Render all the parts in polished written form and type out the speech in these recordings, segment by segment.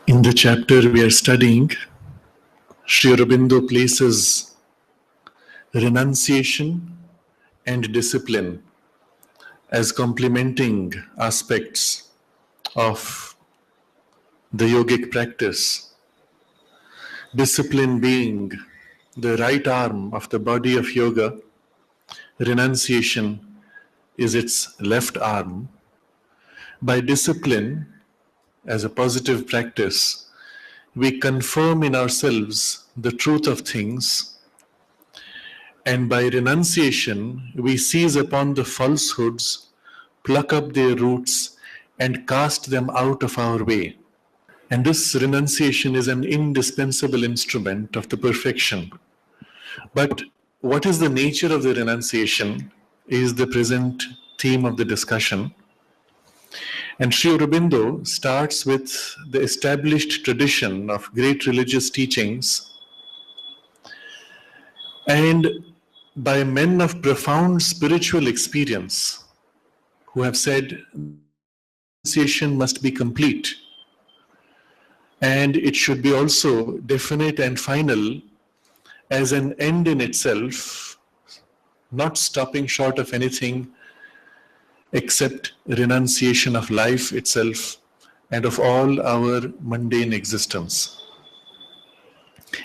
In the chapter we are studying, Sri Aurobindo places renunciation and discipline as complementing aspects of the yogic practice. Discipline being the right arm of the body of yoga, renunciation is its left arm. By discipline, as a positive practice, we confirm in ourselves the truth of things, and by renunciation, we seize upon the falsehoods, pluck up their roots, and cast them out of our way. And this renunciation is an indispensable instrument of the perfection. But what is the nature of the renunciation is the present theme of the discussion. And Sri Aurobindo starts with the established tradition of great religious teachings and by men of profound spiritual experience who have said renunciation must be complete and it should be also definite and final as an end in itself, not stopping short of anything except renunciation of life itself and of all our mundane existence.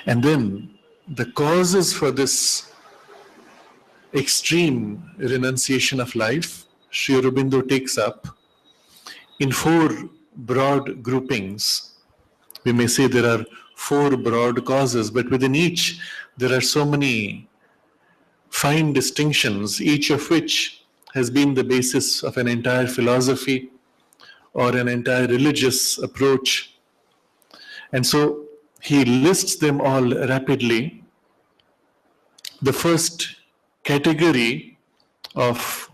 And then the causes for this extreme renunciation of life, Sri Aurobindo takes up in four broad groupings. We may say there are four broad causes, but within each there are so many fine distinctions, each of which has been the basis of an entire philosophy or an entire religious approach. And so he lists them all rapidly. The first category of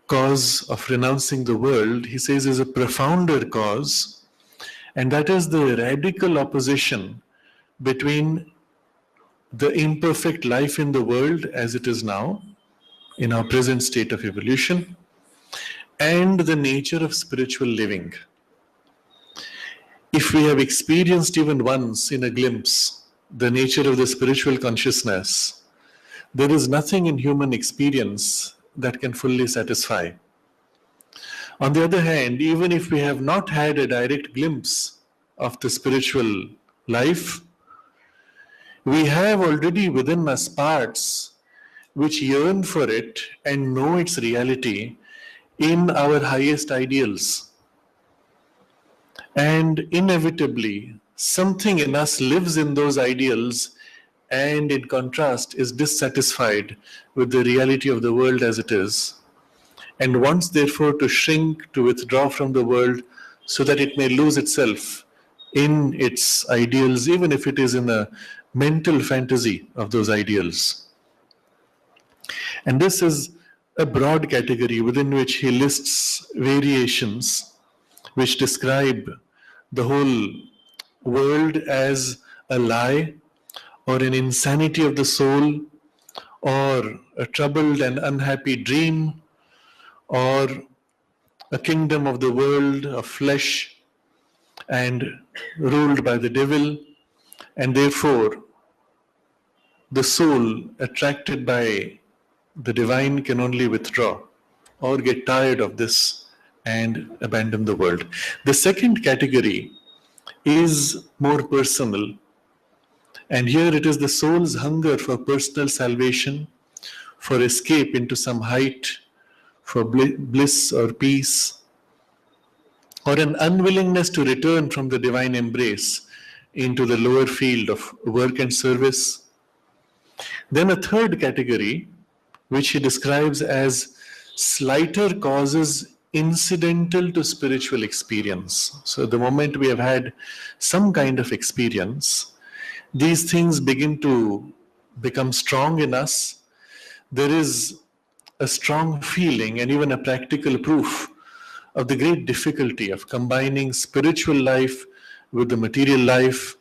cause of renouncing the world, he says, is a profounder cause, and that is the radical opposition between the imperfect life in the world as it is now, in our present state of evolution, and the nature of spiritual living. If we have experienced even once in a glimpse the nature of the spiritual consciousness, there is nothing in human experience that can fully satisfy. On the other hand, even if we have not had a direct glimpse of the spiritual life, we have already within us parts which yearn for it and know its reality in our highest ideals. And inevitably, something in us lives in those ideals and in contrast is dissatisfied with the reality of the world as it is, and wants therefore to shrink, to withdraw from the world so that it may lose itself in its ideals, even if it is in a mental fantasy of those ideals. And this is a broad category within which he lists variations which describe the whole world as a lie or an insanity of the soul or a troubled and unhappy dream or a kingdom of the world of flesh and ruled by the devil, and therefore the soul attracted by the divine can only withdraw or get tired of this and abandon the world. The second category is more personal, and here it is the soul's hunger for personal salvation, for escape into some height, for bliss or peace, or an unwillingness to return from the divine embrace into the lower field of work and service. Then a third category, which he describes as slighter causes incidental to spiritual experience. So the moment we have had some kind of experience, these things begin to become strong in us. There is a strong feeling and even a practical proof of the great difficulty of combining spiritual life with the material life,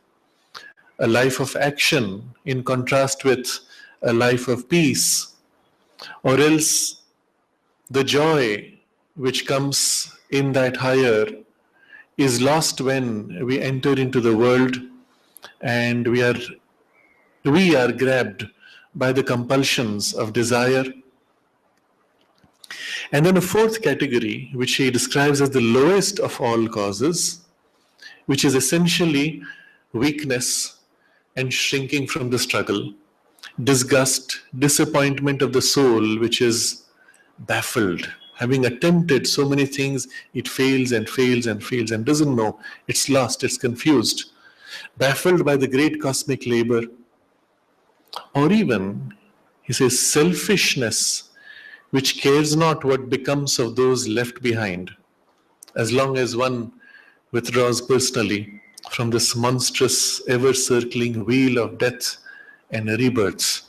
a life of action in contrast with a life of peace, or else the joy which comes in that higher is lost when we enter into the world and we are grabbed by the compulsions of desire. And then a fourth category, which he describes as the lowest of all causes, which is essentially weakness and shrinking from the struggle, disgust, disappointment of the soul, which is baffled. Having attempted so many things, it fails and fails and fails and doesn't know. It's lost, it's confused, baffled by the great cosmic labor. Or even, he says, selfishness, which cares not what becomes of those left behind, as long as one withdraws personally from this monstrous, ever-circling wheel of death and rebirths,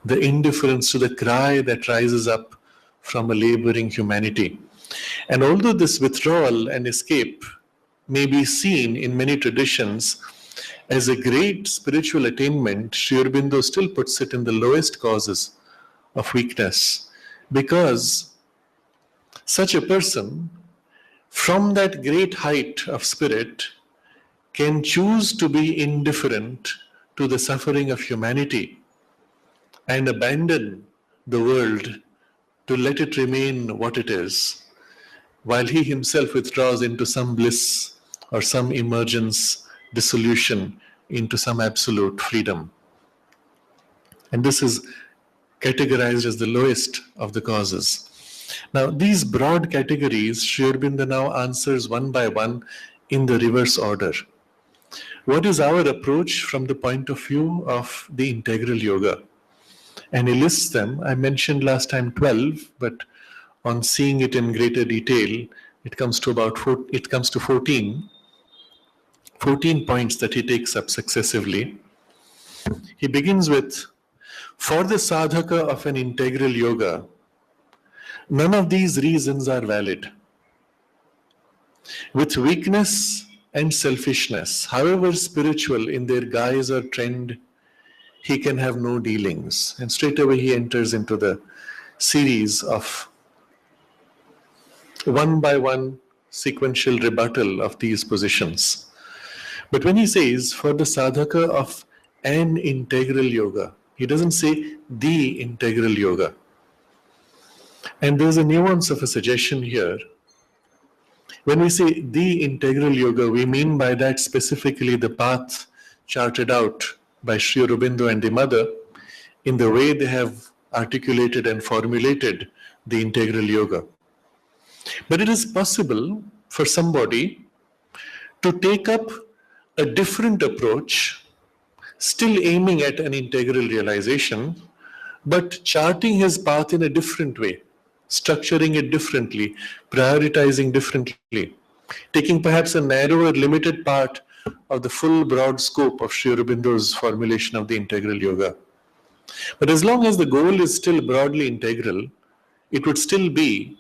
the indifference to the cry that rises up from a laboring humanity. And although this withdrawal and escape may be seen in many traditions as a great spiritual attainment, Sri Aurobindo still puts it in the lowest causes of weakness, because such a person, from that great height of spirit, can choose to be indifferent to the suffering of humanity and abandon the world to let it remain what it is, while he himself withdraws into some bliss or some emergence, dissolution into some absolute freedom. And this is categorized as the lowest of the causes. Now, these broad categories, Sri Aurobindo now answers one by one in the reverse order. What is our approach from the point of view of the integral yoga? And he lists them. I mentioned last time 12, but on seeing it in greater detail, it comes to 14 points that he takes up successively. He begins with, for the sadhaka of an integral yoga, none of these reasons are valid. With weakness and selfishness, however spiritual in their guise or trend, he can have no dealings. And straight away he enters into the series of one by one sequential rebuttal of these positions. But when he says, for the sadhaka of an integral yoga, he doesn't say the integral yoga. And there's a nuance of a suggestion here. When we say the integral yoga, we mean by that specifically the path charted out by Sri Aurobindo and the Mother in the way they have articulated and formulated the integral yoga. But it is possible for somebody to take up a different approach, still aiming at an integral realization, but charting his path in a different way, structuring it differently, prioritizing differently, taking perhaps a narrower, limited part of the full broad scope of Sri Aurobindo's formulation of the integral yoga. But as long as the goal is still broadly integral, it would still be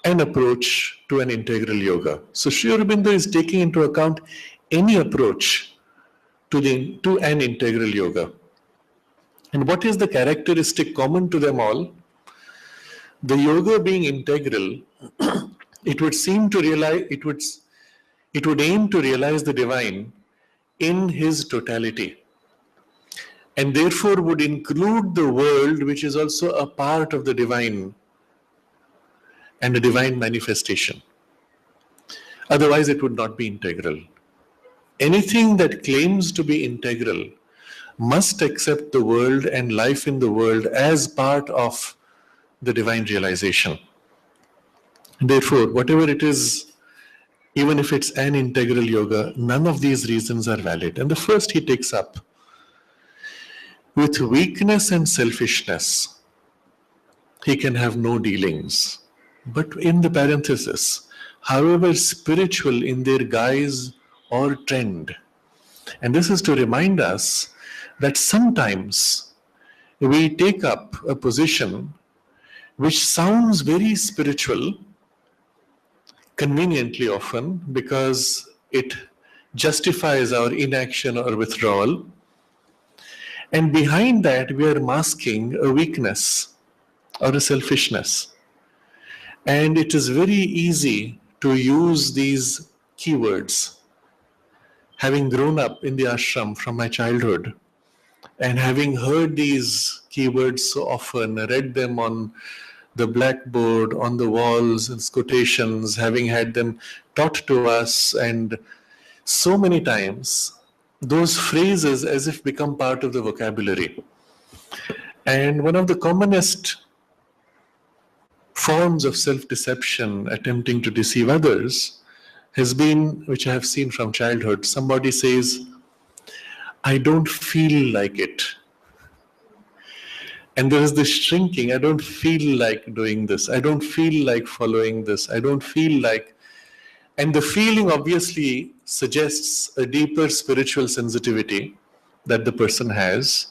an approach to an integral yoga. So Sri Aurobindo is taking into account any approach to an integral yoga. And what is the characteristic common to them all? The yoga being integral, it would seem to realize, it would aim to realize the divine in his totality, and therefore would include the world, which is also a part of the divine and a divine manifestation. Otherwise, it would not be integral. Anything that claims to be integral must accept the world and life in the world as part of the divine realization. Therefore, whatever it is, even if it's an integral yoga, none of these reasons are valid. And the first he takes up, with weakness and selfishness, he can have no dealings. But in the parenthesis, however spiritual in their guise or trend. And this is to remind us that sometimes we take up a position which sounds very spiritual, conveniently often, because it justifies our inaction or withdrawal. And behind that, we are masking a weakness or a selfishness. And it is very easy to use these keywords. Having grown up in the ashram from my childhood and having heard these keywords so often, read them on the blackboard, on the walls, as quotations, having had them taught to us, and so many times, those phrases as if become part of the vocabulary. And one of the commonest forms of self-deception attempting to deceive others has been, which I have seen from childhood, somebody says, I don't feel like it. And there is this shrinking, I don't feel like doing this, I don't feel like following this, I don't feel like. And the feeling obviously suggests a deeper spiritual sensitivity that the person has,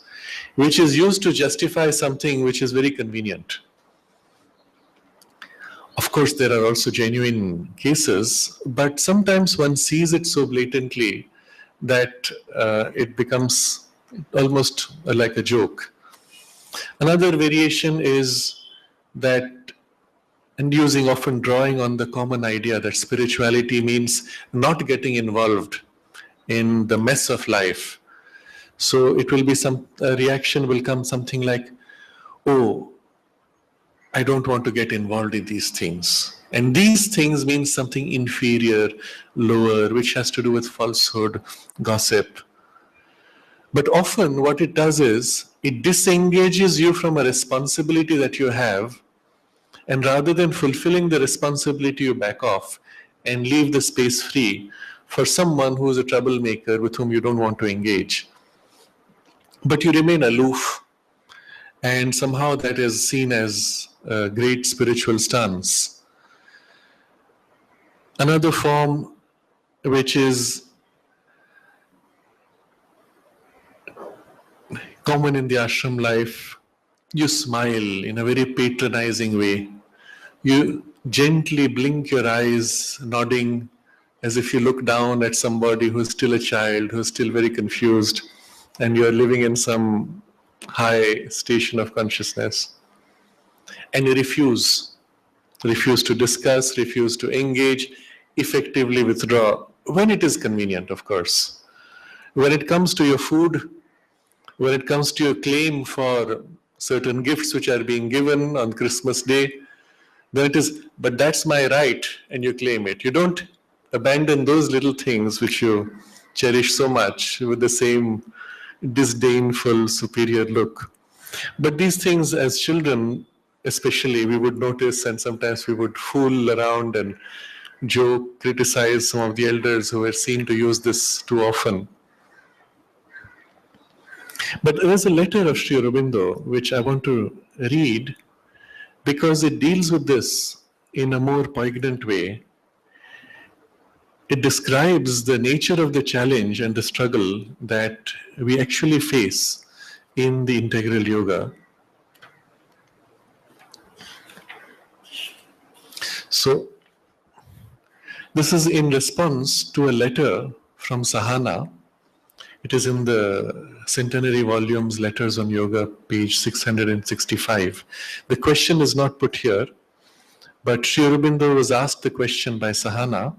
which is used to justify something which is very convenient. Of course, there are also genuine cases, but sometimes one sees it so blatantly that it becomes almost like a joke. Another variation is that, and using often drawing on the common idea that spirituality means not getting involved in the mess of life. So it will be a reaction will come something like, oh, I don't want to get involved in these things. And these things mean something inferior, lower, which has to do with falsehood, gossip. But often what it does is, it disengages you from a responsibility that you have, and rather than fulfilling the responsibility, you back off and leave the space free for someone who is a troublemaker with whom you don't want to engage. But you remain aloof, and somehow that is seen as a great spiritual stance. Another form, which is common in the ashram life, you smile in a very patronizing way. You gently blink your eyes, nodding as if you look down at somebody who's still a child, who's still very confused, and you're living in some high station of consciousness. And you refuse to discuss, refuse to engage, effectively withdraw, when it is convenient, of course. When it comes to your food, when it comes to your claim for certain gifts which are being given on Christmas Day, then it is, but that's my right, and you claim it. You don't abandon those little things which you cherish so much with the same disdainful, superior look. But these things, as children especially, we would notice, and sometimes we would fool around and joke, criticize some of the elders who were seen to use this too often. But there's a letter of Sri Aurobindo which I want to read because it deals with this in a more poignant way. It describes the nature of the challenge and the struggle that we actually face in the integral yoga. So, this is in response to a letter from Sahana. It is in the Centenary Volumes, Letters on Yoga, page 665. The question is not put here, but Sri Aurobindo was asked the question by Sahana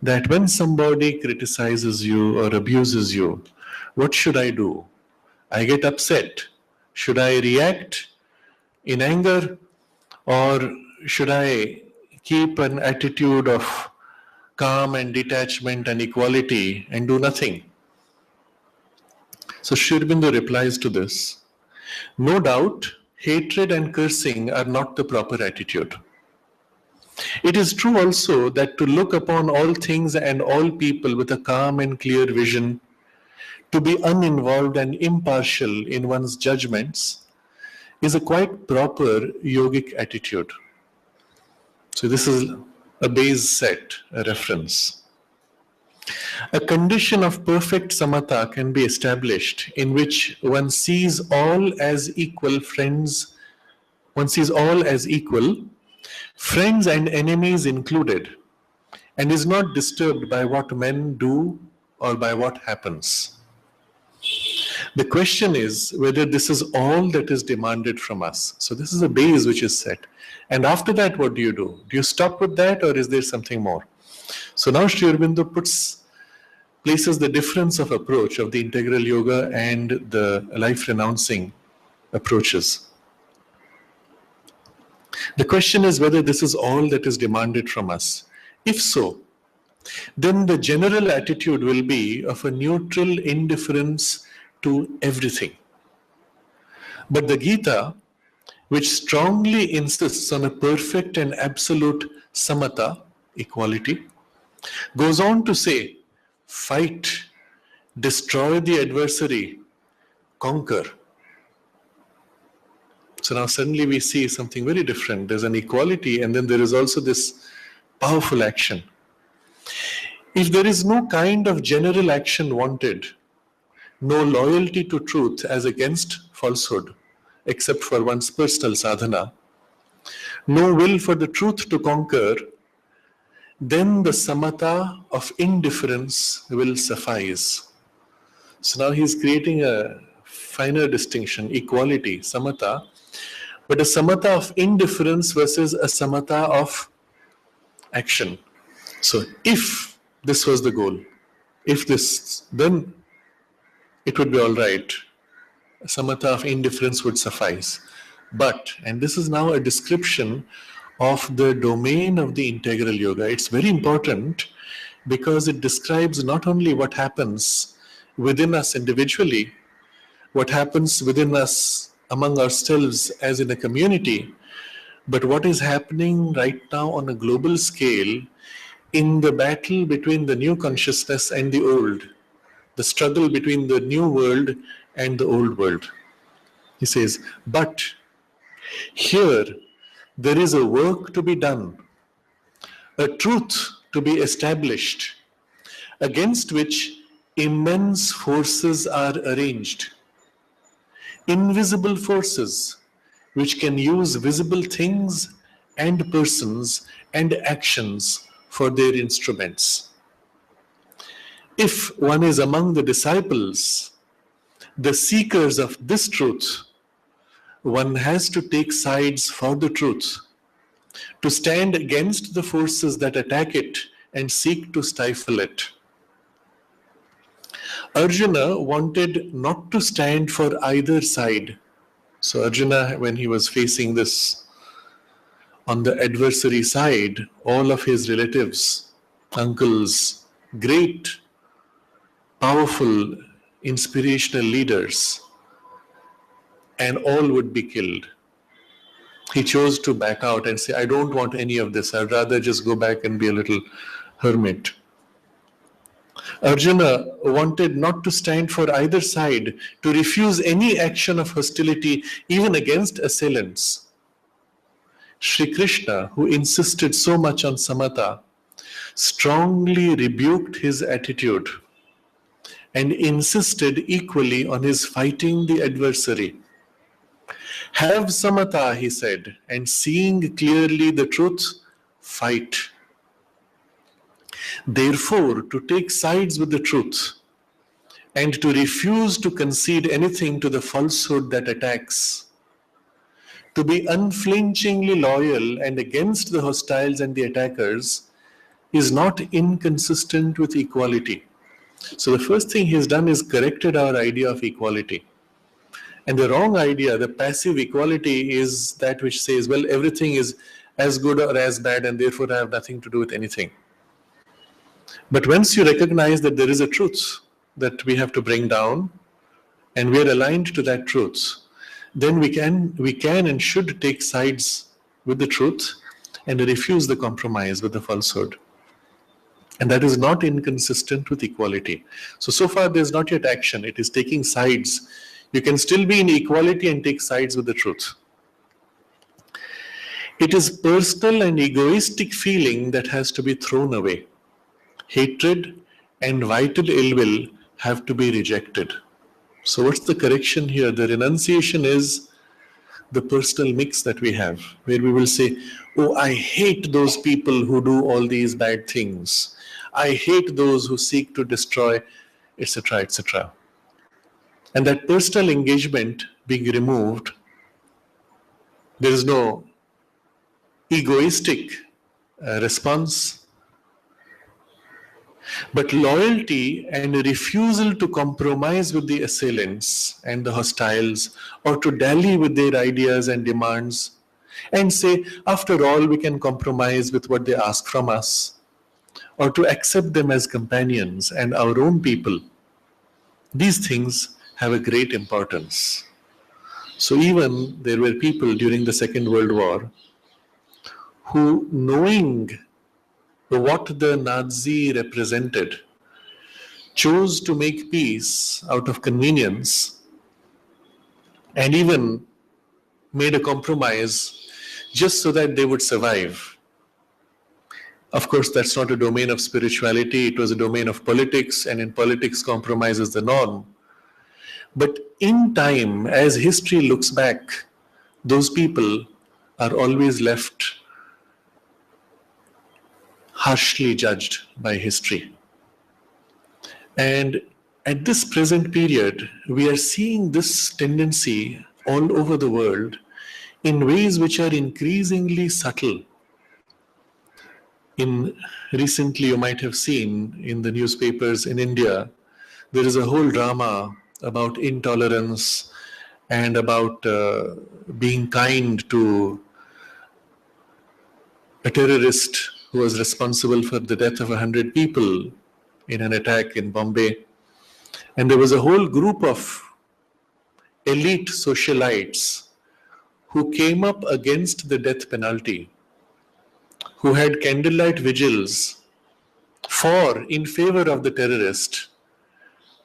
that when somebody criticizes you or abuses you, what should I do? I get upset. Should I react in anger, or should I keep an attitude of calm and detachment and equality and do nothing? So Sri Aurobindo replies to this, no doubt, hatred and cursing are not the proper attitude. It is true also that to look upon all things and all people with a calm and clear vision, to be uninvolved and impartial in one's judgments, is a quite proper yogic attitude. So this is a base set, a reference. A condition of perfect samatha can be established in which one sees all as equal friends, friends and enemies included, and is not disturbed by what men do or by what happens. The question is whether this is all that is demanded from us. So this is a base which is set. And after that, what do? Do you stop with that, or is there something more? So now Sri Aurobindo places the difference of approach of the integral yoga and the life renouncing approaches. The question is whether this is all that is demanded from us. If so, then the general attitude will be of a neutral indifference to everything. But the Gita, which strongly insists on a perfect and absolute samatha, equality, goes on to say, fight, destroy the adversary, conquer. So now suddenly we see something very different. There's an equality, and then there is also this powerful action. If there is no kind of general action wanted, no loyalty to truth as against falsehood, except for one's personal sadhana, no will for the truth to conquer, then the samatha of indifference will suffice. So now he's creating a finer distinction, equality, samatha, but a samatha of indifference versus a samatha of action. So if this was the goal, if this, then it would be all right. A samatha of indifference would suffice. But, and this is now a description of the domain of the integral yoga. It's very important because it describes not only what happens within us individually, what happens within us among ourselves as in a community, but what is happening right now on a global scale in the battle between the new consciousness and the old, the struggle between the new world and the old world. He says, but here there is a work to be done, a truth to be established, against which immense forces are arranged, invisible forces which can use visible things and persons and actions for their instruments. If one is among the disciples, the seekers of this truth, one has to take sides for the truth, to stand against the forces that attack it and seek to stifle it. Arjuna wanted not to stand for either side. So Arjuna, when he was facing this on the adversary side, all of his relatives, uncles, great, powerful, inspirational leaders, and all would be killed. He chose to back out and say, I don't want any of this. I'd rather just go back and be a little hermit. Arjuna wanted not to stand for either side, to refuse any action of hostility, even against assailants. Sri Krishna, who insisted so much on samatha, strongly rebuked his attitude and insisted equally on his fighting the adversary. Have samatha, he said, and seeing clearly the truth, fight. Therefore, to take sides with the truth and to refuse to concede anything to the falsehood that attacks, to be unflinchingly loyal and against the hostiles and the attackers, is not inconsistent with equality. So the first thing he has done is corrected our idea of equality. And the wrong idea, the passive equality, is that which says, well, everything is as good or as bad and therefore I have nothing to do with anything. But once you recognize that there is a truth that we have to bring down and we are aligned to that truth, then we can and should take sides with the truth and refuse the compromise with the falsehood. And that is not inconsistent with equality. So far there is not yet action. It is taking sides. You can still be in equality and take sides with the truth. It is personal and egoistic feeling that has to be thrown away. Hatred and vital ill will have to be rejected. So what's the correction here? The renunciation is the personal mix that we have, where we will say, oh, I hate those people who do all these bad things. I hate those who seek to destroy, etc., etc. And that personal engagement being removed, there is no egoistic response. But loyalty and a refusal to compromise with the assailants and the hostiles, or to dally with their ideas and demands and say, after all, we can compromise with what they ask from us, or to accept them as companions and our own people. These things have a great importance. So even there were people during the Second World War who, knowing what the Nazi represented, chose to make peace out of convenience and even made a compromise just so that they would survive. Of course, that's not a domain of spirituality, it was a domain of politics, and in politics, compromise is the norm. But in time, as history looks back, those people are always left harshly judged by history. And at this present period, we are seeing this tendency all over the world in ways which are increasingly subtle. Recently, you might have seen in the newspapers in India, there is a whole drama about intolerance and about being kind to a terrorist who was responsible for the death of 100 people in an attack in Bombay. And there was a whole group of elite socialites who came up against the death penalty, who had candlelight vigils in favor of the terrorist,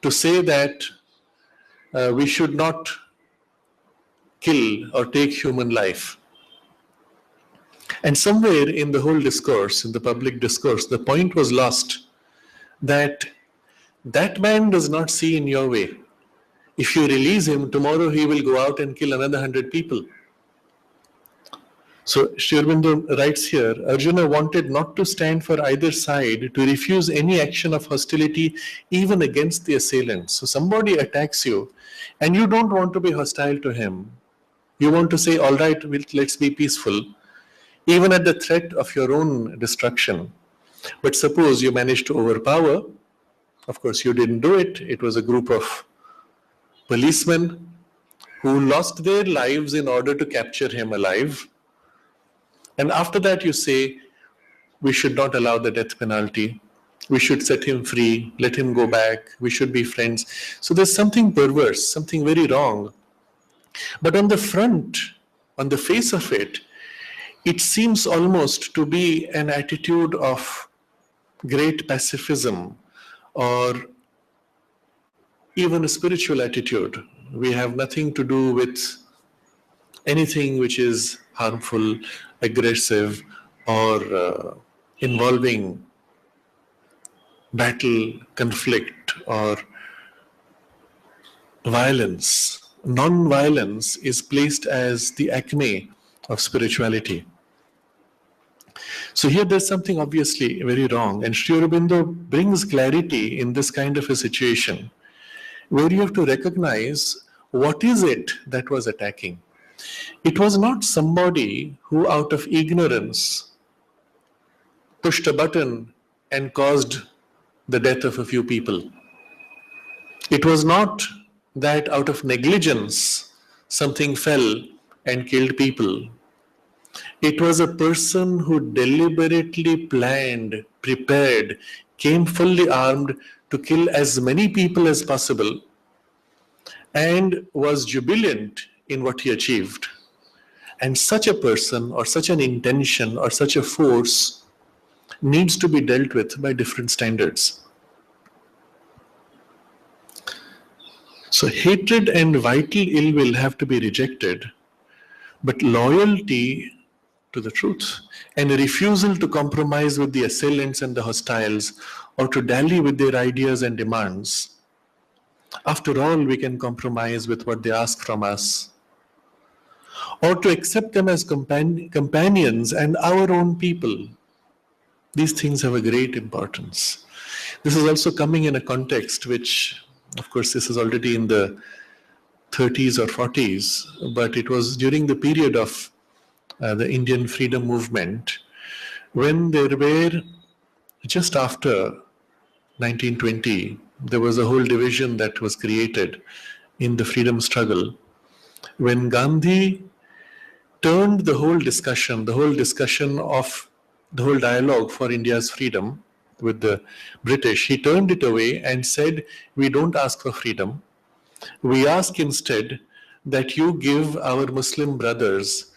to say that we should not kill or take human life. And somewhere in the whole discourse, in the public discourse, the point was lost that that man does not see in your way. If you release him, tomorrow he will go out and kill another 100 people. So Sri Aurobindo writes here, Arjuna wanted not to stand for either side, to refuse any action of hostility even against the assailants. So somebody attacks you and you don't want to be hostile to him. You want to say, all right, let's be peaceful, even at the threat of your own destruction. But suppose you manage to overpower, of course you didn't do it, it was a group of policemen who lost their lives in order to capture him alive. And after that you say, we should not allow the death penalty, we should set him free, let him go back, we should be friends. So there's something perverse, something very wrong. But on the front, on the face of it, it seems almost to be an attitude of great pacifism, or even a spiritual attitude. We have nothing to do with anything which is harmful, aggressive, or involving battle, conflict, or violence. Non-violence is placed as the acme of spirituality. So here there's something obviously very wrong, and Sri Aurobindo brings clarity in this kind of a situation where you have to recognize what is it that was attacking. It was not somebody who out of ignorance pushed a button and caused the death of a few people. It was not that out of negligence something fell and killed people. It was a person who deliberately planned, prepared, came fully armed to kill as many people as possible, and was jubilant in what he achieved. And such a person, or such an intention, or such a force needs to be dealt with by different standards. So hatred and vital ill will have to be rejected, but loyalty to the truth and a refusal to compromise with the assailants and the hostiles, or to dally with their ideas and demands. After all, we can compromise with what they ask from us, or to accept them as companions and our own people. These things have a great importance. This is also coming in a context which, of course, this is already in the 30s or 40s, but it was during the period of the Indian freedom movement, when there were, just after 1920, there was a whole division that was created in the freedom struggle when Gandhi turned the whole discussion of the whole dialogue for India's freedom with the British, he turned it away and said, we don't ask for freedom. We ask instead that you give our Muslim brothers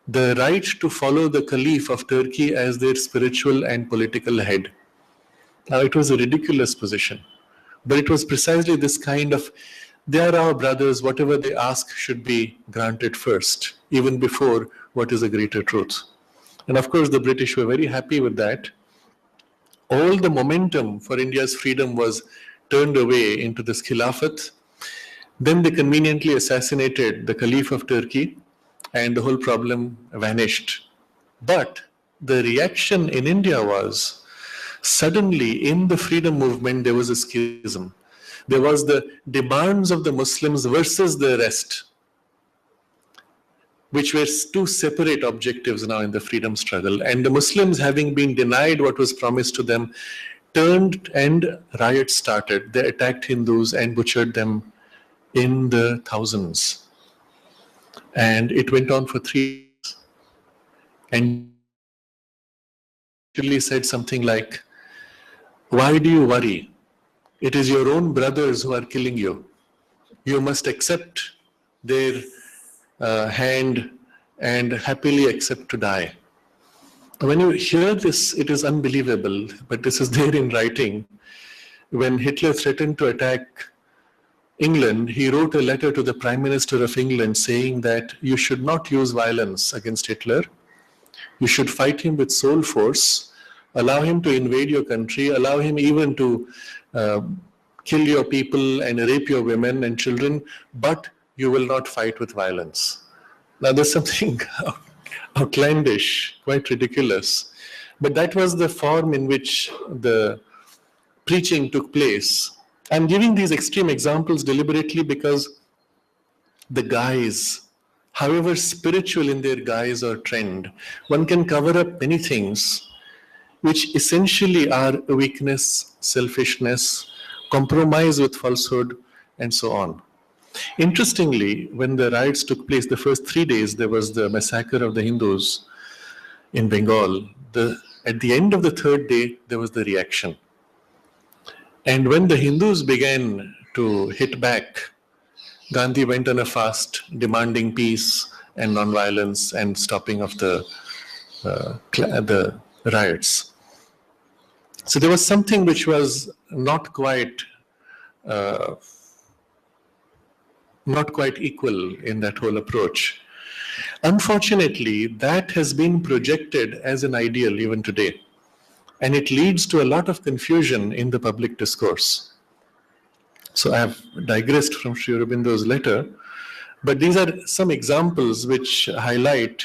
the right to follow the Caliph of Turkey as their spiritual and political head. Now, it was a ridiculous position, but it was precisely this kind of, they are our brothers, whatever they ask should be granted first, even before what is a greater truth. And of course, the British were very happy with that. All the momentum for India's freedom was turned away into this Khilafat. Then they conveniently assassinated the Caliph of Turkey, and the whole problem vanished. But the reaction in India was, suddenly in the freedom movement, there was a schism. There was the demands of the Muslims versus the rest, which were two separate objectives now in the freedom struggle. And the Muslims, having been denied what was promised to them, turned and riots started. They attacked Hindus and butchered them in the thousands. And it went on for 3 years. And actually said something like, why do you worry? It is your own brothers who are killing you. You must accept their hand and happily accept to die. When you hear this, it is unbelievable, but this is there in writing. When Hitler threatened to attack England, he wrote a letter to the Prime Minister of England saying that you should not use violence against Hitler. You should fight him with sole force, allow him to invade your country, allow him even to kill your people and rape your women and children, but you will not fight with violence. Now there's something outlandish, quite ridiculous, but that was the form in which the preaching took place. I'm giving these extreme examples deliberately because the guise, however spiritual in their guise or trend, one can cover up many things which essentially are weakness, selfishness, compromise with falsehood, and so on. Interestingly, when the riots took place, the first 3 days, there was the massacre of the Hindus in Bengal. At the end of the third day, there was the reaction. And when the Hindus began to hit back, Gandhi went on a fast, demanding peace and non-violence and stopping of the riots. So there was something which was not quite equal in that whole approach. Unfortunately, that has been projected as an ideal even today. And it leads to a lot of confusion in the public discourse. So I have digressed from Sri Aurobindo's letter, but these are some examples which highlight,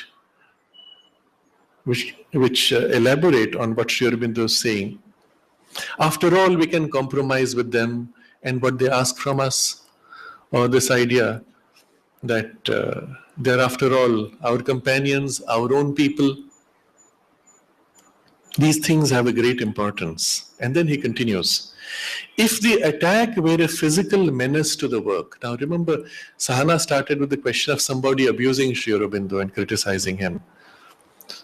which elaborate on what Sri Aurobindo is saying. After all, we can compromise with them and what they ask from us, or this idea that they're after all our companions, our own people. These things have a great importance. And then he continues, if the attack were a physical menace to the work. Now remember, Sahana started with the question of somebody abusing Sri Aurobindo and criticizing him.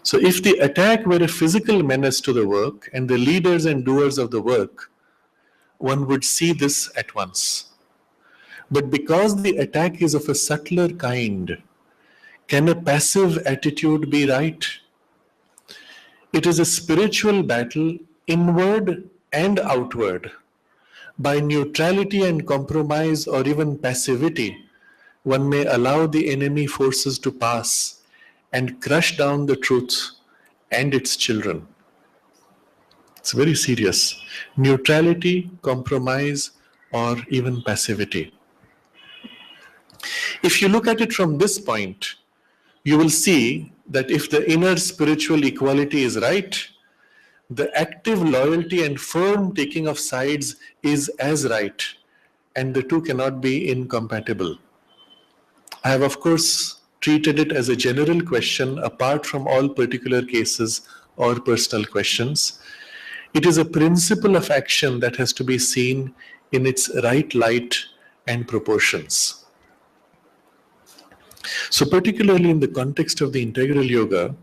So if the attack were a physical menace to the work and the leaders and doers of the work, one would see this at once. But because the attack is of a subtler kind, can a passive attitude be right? It is a spiritual battle, inward and outward. By neutrality and compromise or even passivity, one may allow the enemy forces to pass and crush down the truth and its children. It's very serious. Neutrality, compromise, or even passivity. If you look at it from this point, you will see that if the inner spiritual equality is right, the active loyalty and firm taking of sides is as right, and the two cannot be incompatible. I have, of course, treated it as a general question apart from all particular cases or personal questions. It is a principle of action that has to be seen in its right light and proportions. So particularly in the context of the integral yoga,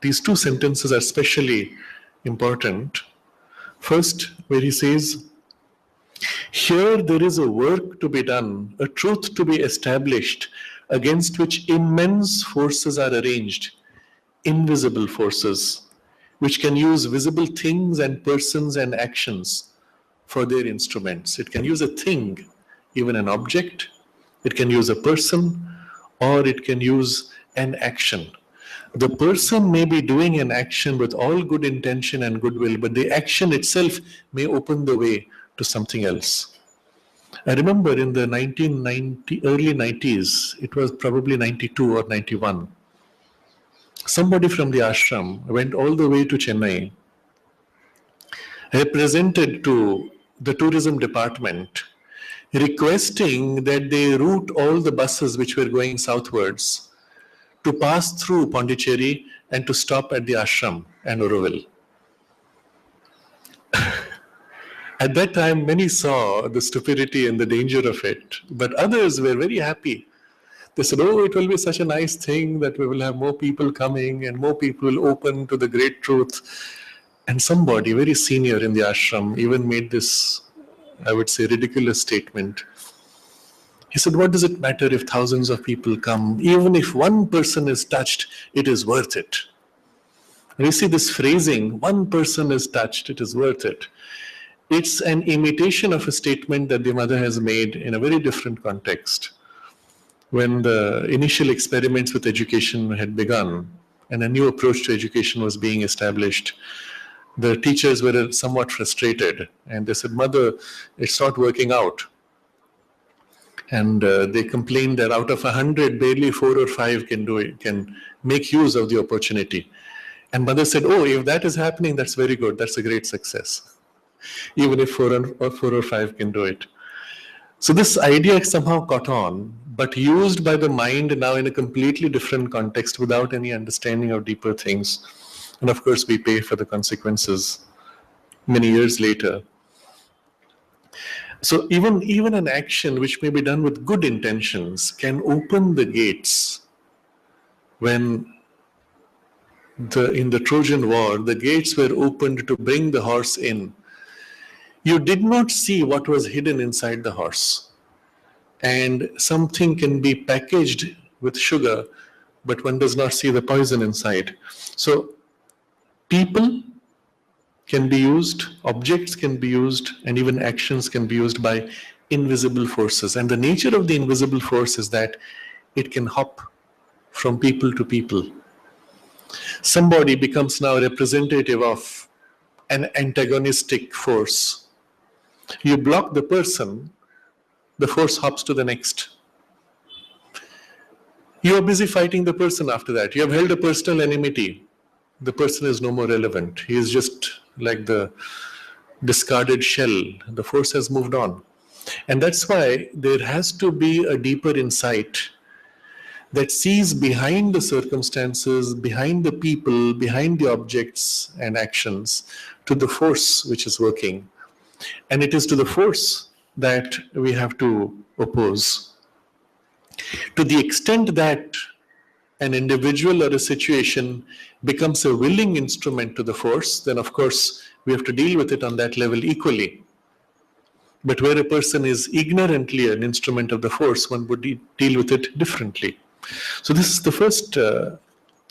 these two sentences are especially important. First, where he says, here there is a work to be done, a truth to be established, against which immense forces are arranged, invisible forces, which can use visible things and persons and actions for their instruments. It can use a thing, even an object, it can use a person, or it can use an action. The person may be doing an action with all good intention and goodwill, but the action itself may open the way to something else. I remember in the early 90s, it was probably 92 or 91, somebody from the ashram went all the way to Chennai, represented to the tourism department, requesting that they route all the buses which were going southwards to pass through Pondicherry and to stop at the ashram and Aurobindo. At that time, many saw the stupidity and the danger of it, but others were very happy. They said, oh, it will be such a nice thing that we will have more people coming and more people will open to the great truth. And somebody very senior in the ashram even made this, I would say, ridiculous statement. He said, what does it matter if thousands of people come? Even if one person is touched, it is worth it. And you see this phrasing, one person is touched, it is worth it. It's an imitation of a statement that the mother has made in a very different context. When the initial experiments with education had begun and a new approach to education was being established, the teachers were somewhat frustrated and they said, Mother, it's not working out. And they complained that out of 100, barely 4 or 5 can make use of the opportunity. And Mother said, oh, if that is happening, that's very good. That's a great success. Even if 4 or 5 can do it. So this idea somehow caught on, but used by the mind now in a completely different context without any understanding of deeper things. And of course, we pay for the consequences many years later. So even an action which may be done with good intentions can open the gates. When in the Trojan War, the gates were opened to bring the horse in. You did not see what was hidden inside the horse. And something can be packaged with sugar, but one does not see the poison inside. So people can be used, objects can be used, and even actions can be used by invisible forces. And the nature of the invisible force is that it can hop from people to people. Somebody becomes now representative of an antagonistic force. You block the person, the force hops to the next. You are busy fighting the person after that. You have held a personal enmity. The person is no more relevant. He is just like the discarded shell. The force has moved on. And that's why there has to be a deeper insight that sees behind the circumstances, behind the people, behind the objects and actions, to the force which is working. And it is to the force that we have to oppose. To the extent that an individual or a situation becomes a willing instrument to the force, then of course we have to deal with it on that level equally. But where a person is ignorantly an instrument of the force, one would deal with it differently. So this is the first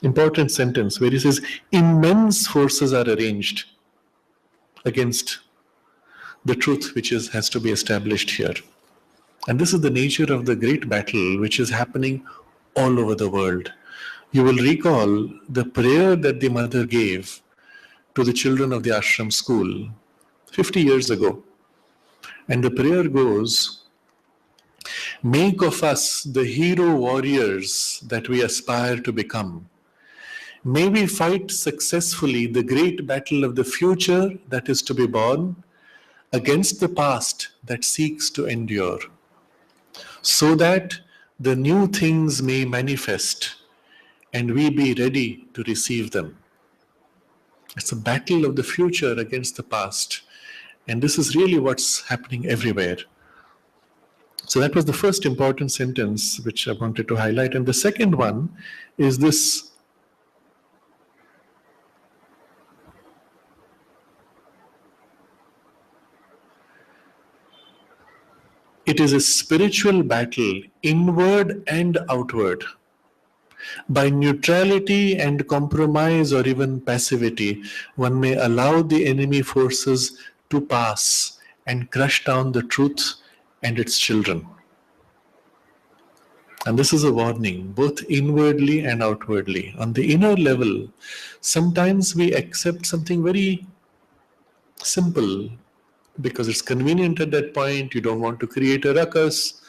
important sentence where he says, immense forces are arranged against the truth which has to be established here. And this is the nature of the great battle which is happening all over the world. You will recall the prayer that the mother gave to the children of the ashram school 50 years ago. And the prayer goes, make of us the hero warriors that we aspire to become. May we fight successfully the great battle of the future that is to be born against the past that seeks to endure, so that the new things may manifest and we be ready to receive them. It's a battle of the future against the past. And this is really what's happening everywhere. So that was the first important sentence which I wanted to highlight. And the second one is this: it is a spiritual battle, inward and outward. By neutrality and compromise, or even passivity, one may allow the enemy forces to pass and crush down the truth and its children. And this is a warning, both inwardly and outwardly. On the inner level, sometimes we accept something very simple because it's convenient at that point. You don't want to create a ruckus.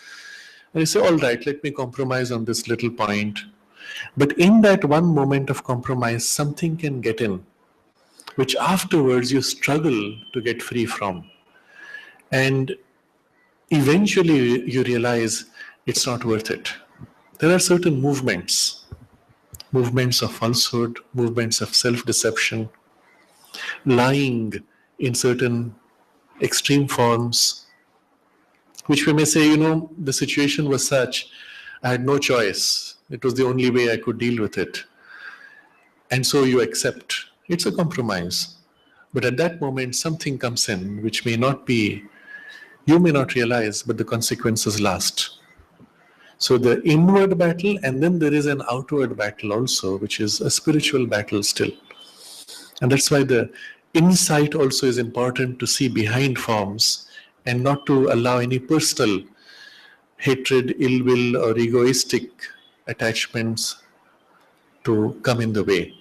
And you say, all right, let me compromise on this little point. But in that one moment of compromise, something can get in, which afterwards you struggle to get free from. And eventually you realize it's not worth it. There are certain movements of falsehood, movements of self-deception, lying in certain extreme forms, which we may say, the situation was such, I had no choice. It was the only way I could deal with it. And so you accept. It's a compromise. But at that moment, something comes in which may not be, you may not realize, but the consequences last. So the inward battle, and then there is an outward battle also, which is a spiritual battle still. And that's why the insight also is important, to see behind forms and not to allow any personal hatred, ill will, or egoistic attachments to come in the way.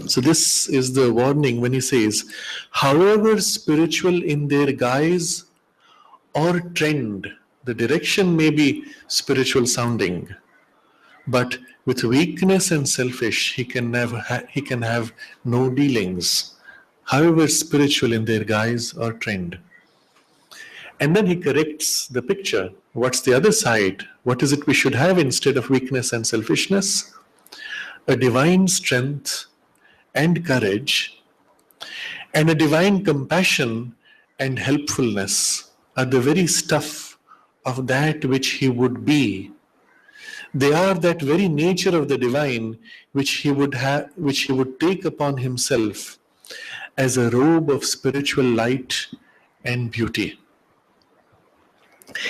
So this is the warning when he says, however spiritual in their guise or trend, the direction may be spiritual sounding, but with weakness and selfish, he can have no dealings, however spiritual in their guise or trend. And then he corrects the picture. What's the other side? What is it we should have instead of weakness and selfishness? A divine strength and courage, and a divine compassion and helpfulness are the very stuff of that which he would be. They are that very nature of the divine which he would take upon himself as a robe of spiritual light and beauty.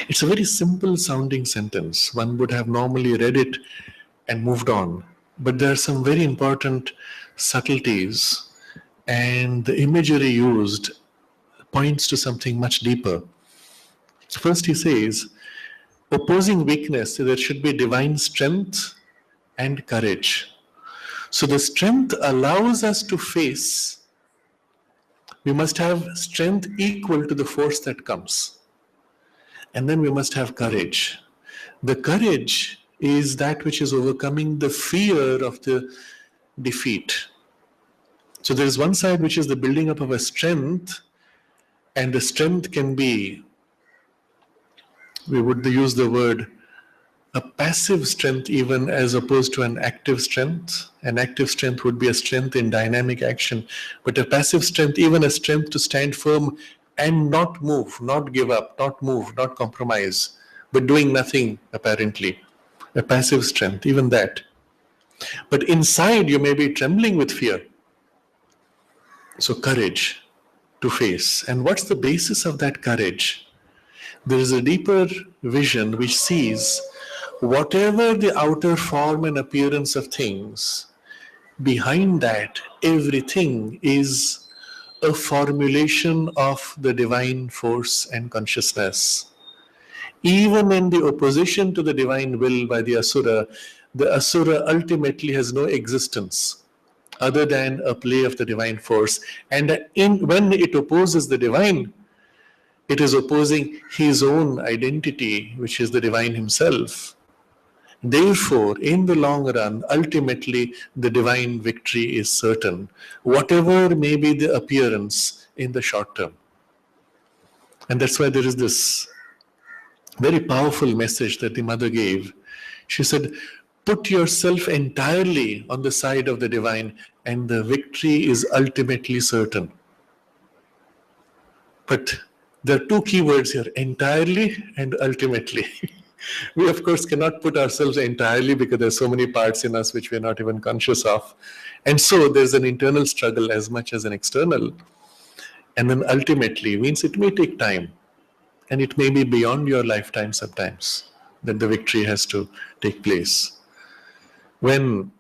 It's a very simple sounding sentence. One would have normally read it and moved on. But there are some very important subtleties, and the imagery used points to something much deeper. First he says, opposing weakness, there should be divine strength and courage. So the strength allows us to face. We must have strength equal to the force that comes. And then we must have courage. The courage is that which is overcoming the fear of the defeat. So there is one side which is the building up of a strength, and the strength can be, we would use the word, a passive strength even, as opposed to an active strength. An active strength would be a strength in dynamic action, but a passive strength, even a strength to stand firm and not move, not give up, not move, not compromise, but doing nothing apparently. A passive strength, even that. But inside you may be trembling with fear. So courage to face. And what's the basis of that courage? There is a deeper vision which sees whatever the outer form and appearance of things, behind that everything is a formulation of the divine force and consciousness. Even in the opposition to the divine will by the asura ultimately has no existence other than a play of the divine force. And when it opposes the divine, it is opposing his own identity, which is the divine himself. Therefore, in the long run, ultimately, the divine victory is certain, whatever may be the appearance in the short term. And that's why there is this very powerful message that the mother gave. She said, Put yourself entirely on the side of the divine, and the victory is ultimately certain. But there are two key words here, entirely and ultimately. We, of course, cannot put ourselves entirely because there's so many parts in us which we're not even conscious of. And so there's an internal struggle as much as an external. And then ultimately means it may take time. And it may be beyond your lifetime sometimes that the victory has to take place. When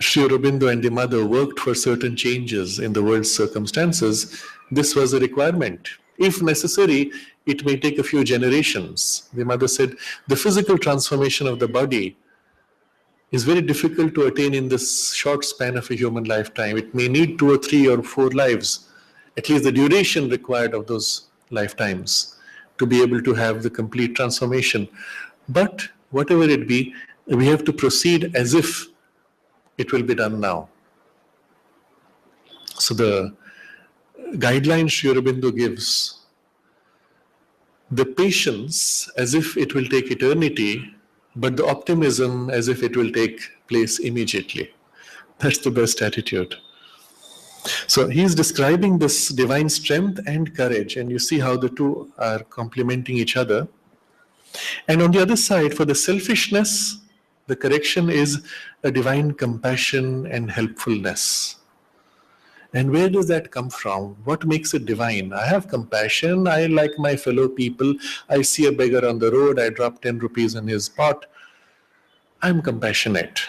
Sri Aurobindo and the mother worked for certain changes in the world's circumstances, this was a requirement. If necessary, it may take a few generations. The mother said, the physical transformation of the body is very difficult to attain in this short span of a human lifetime. It may need 2 or 3 or 4 lives, at least the duration required of those lifetimes, to be able to have the complete transformation. But whatever it be, we have to proceed as if it will be done now. So the guideline Sri Aurobindo gives, the patience as if it will take eternity, but the optimism as if it will take place immediately. That's the best attitude. So he's describing this divine strength and courage, and you see how the two are complementing each other. And on the other side, for the selfishness, the correction is a divine compassion and helpfulness. And where does that come from? What makes it divine? I have compassion. I like my fellow people. I see a beggar on the road. I drop 10 rupees in his pot. I'm compassionate.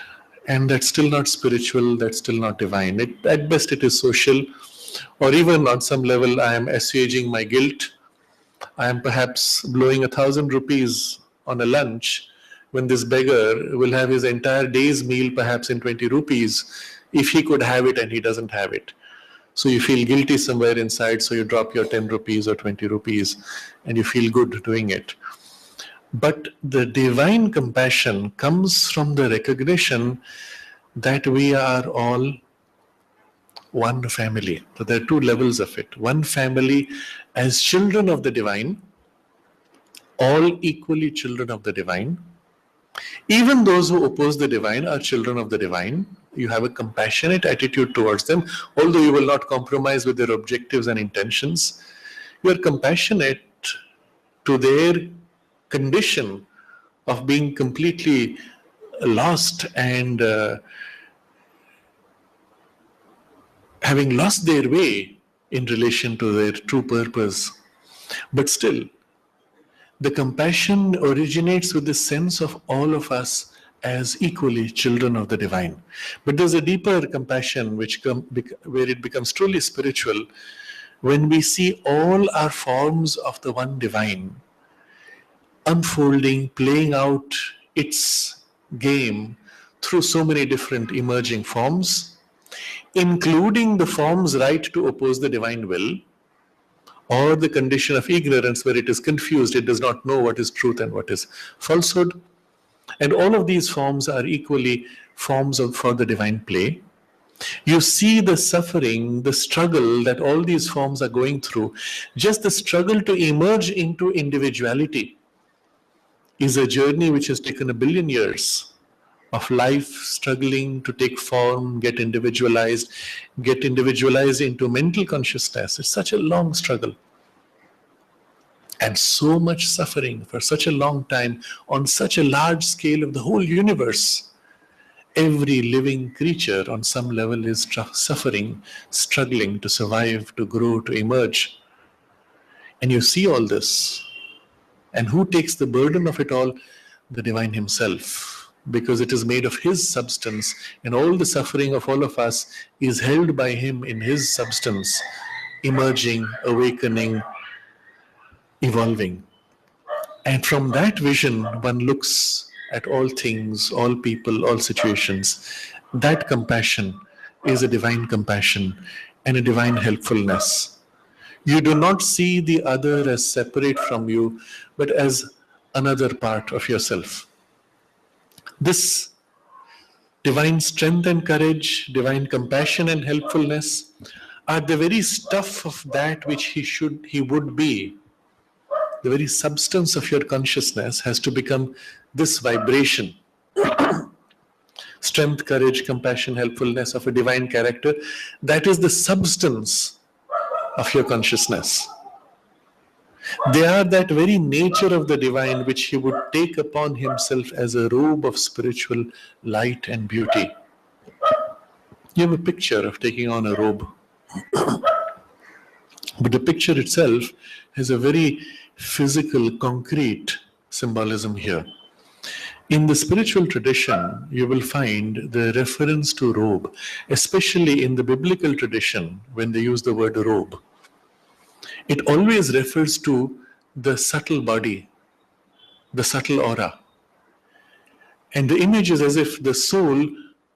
And that's still not spiritual. That's still not divine. At best, it is social. Or even on some level, I am assuaging my guilt. I am perhaps blowing 1,000 rupees on a lunch when this beggar will have his entire day's meal perhaps in 20 rupees if he could have it and he doesn't have it. So you feel guilty somewhere inside, so you drop your 10 rupees or 20 rupees and you feel good doing it. But the divine compassion comes from the recognition that we are all one family. So there are two levels of it. One family as children of the divine, all equally children of the divine. Even those who oppose the divine are children of the divine. You have a compassionate attitude towards them, although you will not compromise with their objectives and intentions. You are compassionate to their condition of being completely lost and having lost their way in relation to their true purpose. But still, the compassion originates with the sense of all of us as equally children of the divine. But there's a deeper compassion where it becomes truly spiritual when we see all our forms of the one divine unfolding, playing out its game through so many different emerging forms, including the forms right to oppose the divine will, or the condition of ignorance where it is confused, it does not know what is truth and what is falsehood. And all of these forms are equally forms for the divine play. You see the suffering, the struggle that all these forms are going through. Just the struggle to emerge into individuality is a journey which has taken 1 billion years of life struggling to take form, get individualized into mental consciousness. It's such a long struggle. And so much suffering for such a long time on such a large scale of the whole universe. Every living creature on some level is suffering, struggling to survive, to grow, to emerge. And you see all this. And who takes the burden of it all? The divine himself. Because it is made of his substance, and all the suffering of all of us is held by him in his substance, emerging, awakening, evolving. And from that vision, one looks at all things, all people, all situations. That compassion is a divine compassion and a divine helpfulness. You do not see the other as separate from you, but as another part of yourself. This divine strength and courage, divine compassion and helpfulness are the very stuff of that which he would be. The very substance of your consciousness has to become this vibration strength, courage, compassion, helpfulness of a divine character. That is the substance of your consciousness. They are that very nature of the divine which he would take upon himself as a robe of spiritual light and beauty. You have a picture of taking on a robe. But the picture itself has a very physical, concrete symbolism here. In the spiritual tradition, you will find the reference to robe, especially in the biblical tradition, when they use the word robe. It always refers to the subtle body, the subtle aura. And the image is as if the soul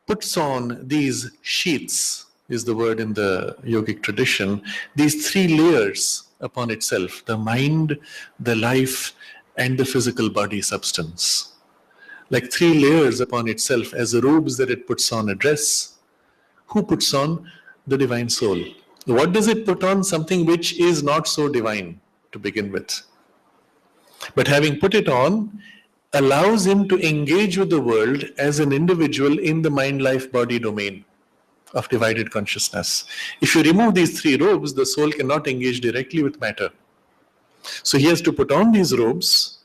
puts on these sheaths, is the word in the yogic tradition, these three layers upon itself: the mind, the life, and the physical body substance. Like three layers upon itself as robes that it puts on a dress. Who puts on? The divine soul. What does it put on? Something which is not so divine to begin with. But having put it on, allows him to engage with the world as an individual in the mind, life, body domain of divided consciousness. If you remove these three robes, the soul cannot engage directly with matter. So he has to put on these robes,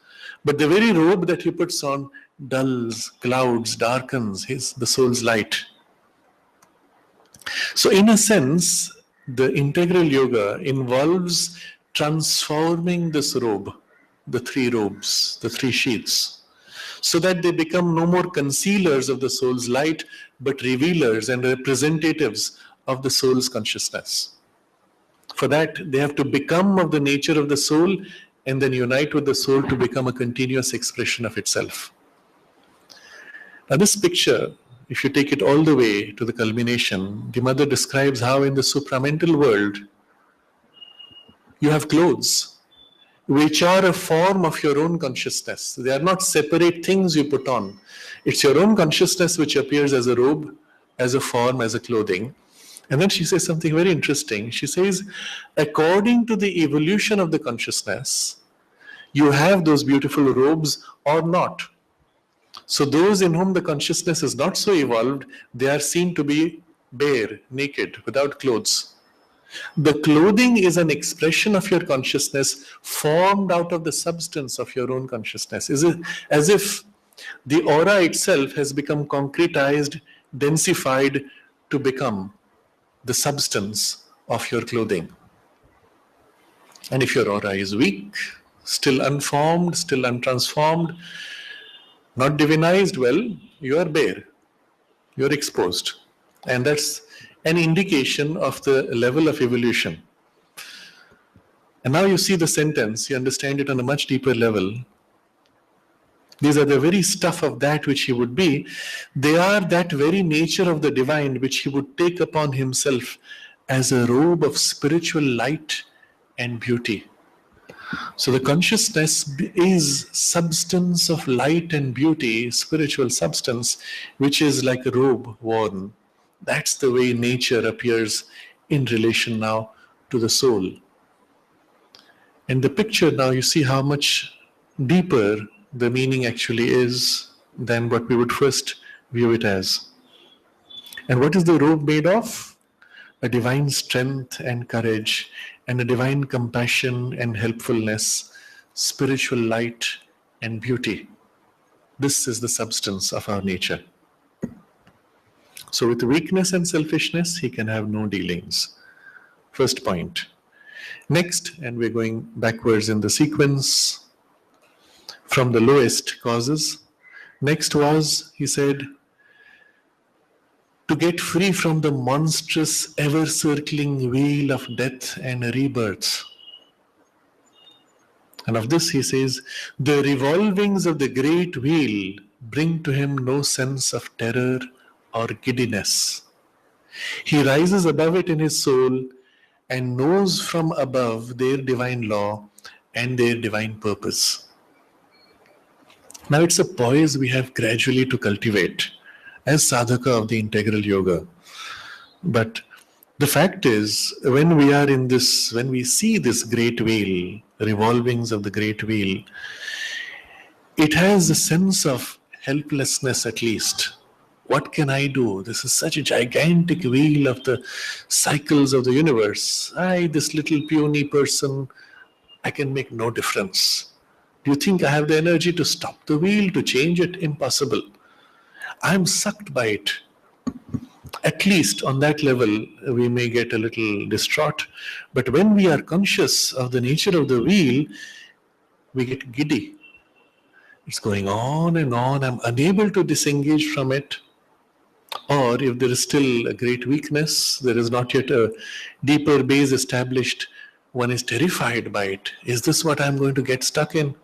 but the very robe that he puts on dulls, clouds, darkens the soul's light. So in a sense, the integral yoga involves transforming this robe, the three robes, the three sheaths, so that they become no more concealers of the soul's light, but revealers and representatives of the soul's consciousness. For that, they have to become of the nature of the soul and then unite with the soul to become a continuous expression of itself. Now this picture, if you take it all the way to the culmination, the mother describes how in the supramental world, you have clothes which are a form of your own consciousness. They are not separate things you put on. It's your own consciousness which appears as a robe, as a form, as a clothing. And then she says something very interesting. She says, according to the evolution of the consciousness, you have those beautiful robes or not. So those in whom the consciousness is not so evolved, they are seen to be bare, naked, without clothes. The clothing is an expression of your consciousness formed out of the substance of your own consciousness. Is it as if the aura itself has become concretized, densified to become the substance of your clothing. And if your aura is weak, still unformed, still untransformed, not divinized, well, you are bare, you are exposed. And that's an indication of the level of evolution. And now you see the sentence, you understand it on a much deeper level. These are the very stuff of that which he would be. They are that very nature of the divine which he would take upon himself as a robe of spiritual light and beauty. So the consciousness is substance of light and beauty, spiritual substance, which is like a robe worn. That's the way nature appears in relation now to the soul. In the picture now you see how much deeper the meaning actually is than what we would first view it as. And what is the robe made of? A divine strength and courage, and a divine compassion and helpfulness, spiritual light and beauty. This is the substance of our nature. So with weakness and selfishness, he can have no dealings. First point. Next, and we're going backwards in the sequence from the lowest causes. Next was, he said, to get free from the monstrous, ever-circling wheel of death and rebirth. And of this he says, the revolvings of the great wheel bring to him no sense of terror or giddiness. He rises above it in his soul and knows from above their divine law and their divine purpose. Now it's a poise we have gradually to cultivate as sadhaka of the integral yoga. But the fact is, when we are in this, when we see this great wheel, revolvings of the great wheel, it has a sense of helplessness at least. What can I do? This is such a gigantic wheel of the cycles of the universe. This little puny person, I can make no difference. Do you think I have the energy to stop the wheel, to change it? Impossible. I'm sucked by it. At least on that level, we may get a little distraught. But when we are conscious of the nature of the wheel, we get giddy. It's going on and on. I'm unable to disengage from it. Or if there is still a great weakness, there is not yet a deeper base established, one is terrified by it. Is this what I'm going to get stuck in?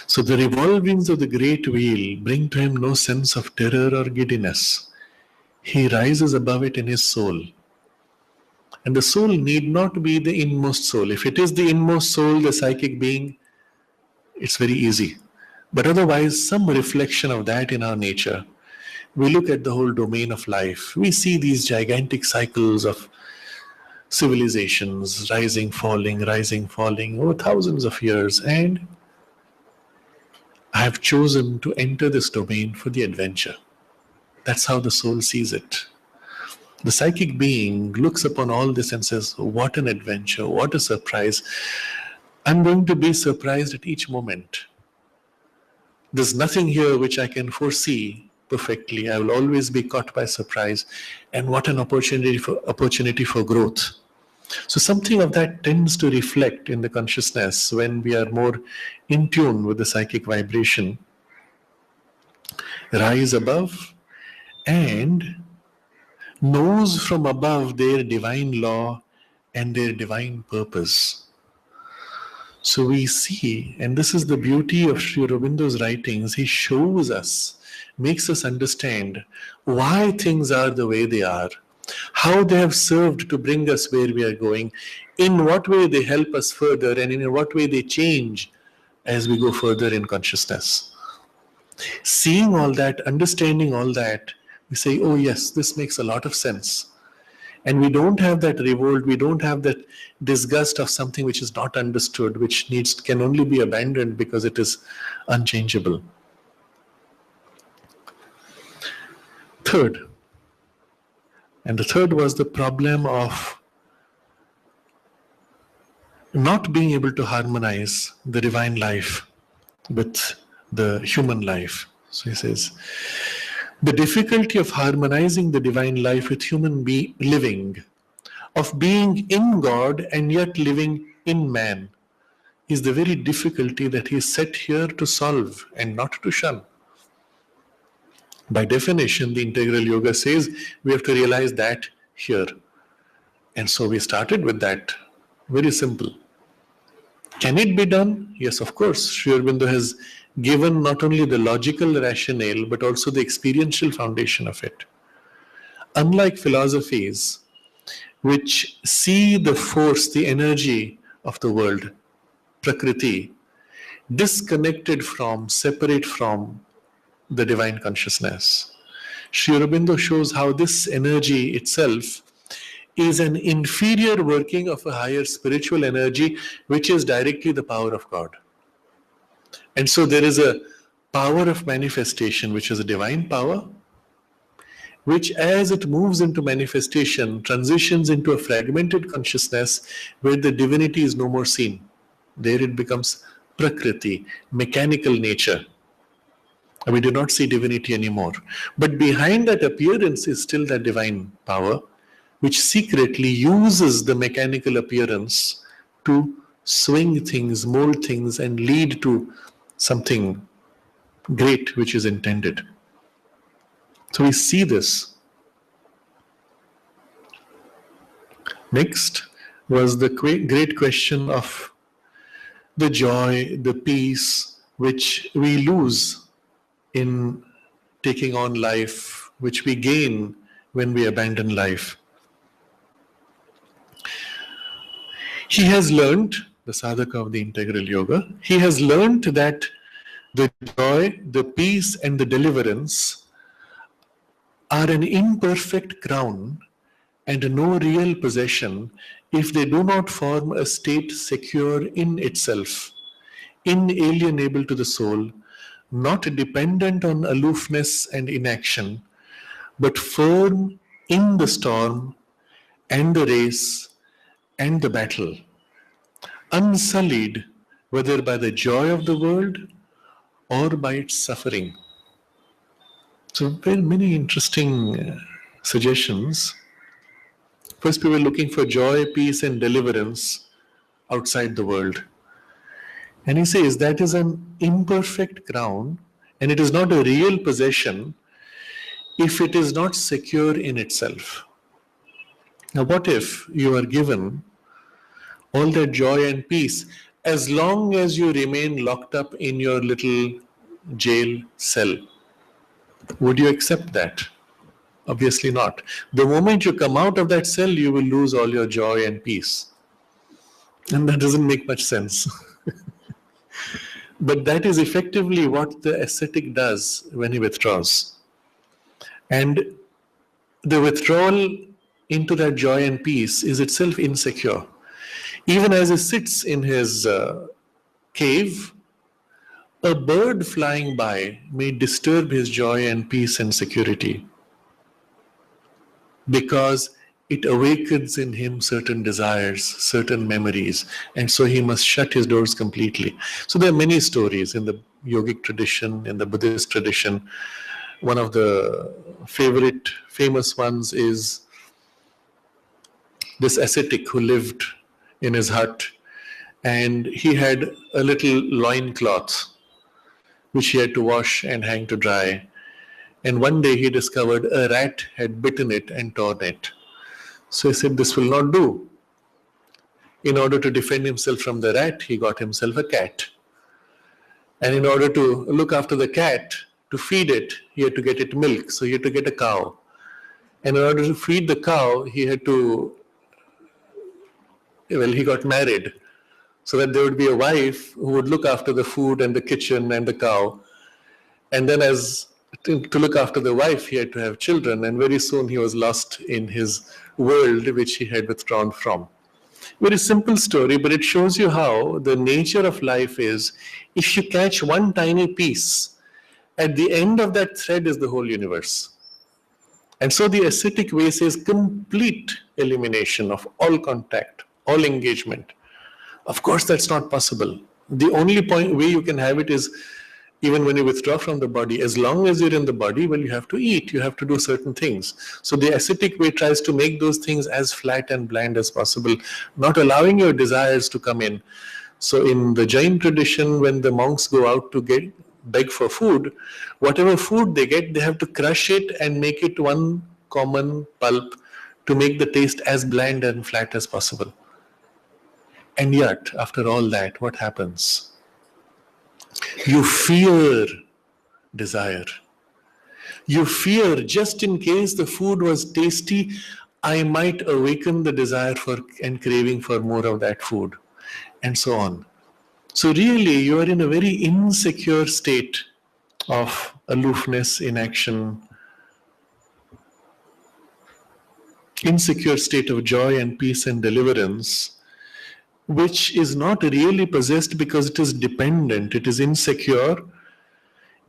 So the revolvings of the great wheel bring to him no sense of terror or giddiness. He rises above it in his soul. And the soul need not be the inmost soul. If it is the inmost soul, the psychic being, it's very easy. But otherwise, some reflection of that in our nature. We look at the whole domain of life. We see these gigantic cycles of civilizations, rising, falling, over thousands of years. And I have chosen to enter this domain for the adventure. That's how the soul sees it. The psychic being looks upon all this and says, what an adventure, what a surprise. I'm going to be surprised at each moment. There's nothing here which I can foresee perfectly. I will always be caught by surprise. And what an opportunity for growth. So something of that tends to reflect in the consciousness when we are more in tune with the psychic vibration. Rise above and knows from above their divine law and their divine purpose. So we see, and this is the beauty of Sri Aurobindo's writings, he shows us, makes us understand why things are the way they are, how they have served to bring us where we are going, in what way they help us further, and in what way they change as we go further in consciousness. Seeing all that, understanding all that, we say, oh yes, this makes a lot of sense. And we don't have that revolt, we don't have that disgust of something which is not understood, which can only be abandoned because it is unchangeable. Third, and the third was the problem of not being able to harmonize the divine life with the human life. So he says, the difficulty of harmonizing the divine life with human living, of being in God and yet living in man, is the very difficulty that he is set here to solve and not to shun. By definition, the integral yoga says we have to realize that here. And so we started with that. Very simple. Can it be done? Yes, of course. Sri Aurobindo has given not only the logical rationale, but also the experiential foundation of it. Unlike philosophies, which see the force, the energy of the world, Prakriti, disconnected from, separate from the divine consciousness, Sri Aurobindo shows how this energy itself is an inferior working of a higher spiritual energy, which is directly the power of God. And so there is a power of manifestation, which is a divine power, which as it moves into manifestation, transitions into a fragmented consciousness where the divinity is no more seen. There it becomes Prakriti, mechanical nature. We do not see divinity anymore. But behind that appearance is still that divine power, which secretly uses the mechanical appearance to swing things, mold things, and lead to something great which is intended. So we see this. Next was the great question of the joy, the peace, which we lose in taking on life, which we gain when we abandon life. He has learned, the sadhaka of the integral yoga, he has learned that the joy, the peace, and the deliverance are an imperfect crown and no real possession if they do not form a state secure in itself, inalienable to the soul, not dependent on aloofness and inaction, but firm in the storm and the race and the battle, unsullied whether by the joy of the world or by its suffering. So, very many interesting suggestions. First, we were looking for joy, peace, and deliverance outside the world. And he says that is an imperfect crown and it is not a real possession if it is not secure in itself. Now, what if you are given all that joy and peace as long as you remain locked up in your little jail cell? Would you accept that? Obviously not. The moment you come out of that cell, you will lose all your joy and peace. And that doesn't make much sense. But that is effectively what the ascetic does when he withdraws. And the withdrawal into that joy and peace is itself insecure. Even as he sits in his cave, a bird flying by may disturb his joy and peace and security because it awakens in him certain desires, certain memories, and so he must shut his doors completely. So there are many stories in the yogic tradition, in the Buddhist tradition. One of the famous ones is this ascetic who lived in his hut, and he had a little loincloth which he had to wash and hang to dry. And one day he discovered a rat had bitten it and torn it. So he said, this will not do. In order to defend himself from the rat, he got himself a cat. And in order to look after the cat, to feed it, he had to get it milk. So he had to get a cow. And in order to feed the cow, he got married so that there would be a wife who would look after the food and the kitchen and the cow. And then to look after the wife, he had to have children. And very soon he was lost in his world which he had withdrawn from. Very simple story, but it shows you how the nature of life is, if you catch one tiny piece, at the end of that thread is the whole universe. And so the ascetic way says complete elimination of all contact, all engagement. Of course, that's not possible. The only way you can have it is even when you withdraw from the body. As long as you're in the body, well, you have to eat, you have to do certain things. So the ascetic way tries to make those things as flat and bland as possible, not allowing your desires to come in. So in the Jain tradition, when the monks go out to beg for food, whatever food they get, they have to crush it and make it one common pulp to make the taste as bland and flat as possible. And yet, after all that, what happens? You fear desire. You fear, just in case the food was tasty, I might awaken the desire for and craving for more of that food, and so on. So really, you are in a very insecure state of aloofness, inaction, insecure state of joy and peace and deliverance, which is not really possessed because it is dependent, it is insecure,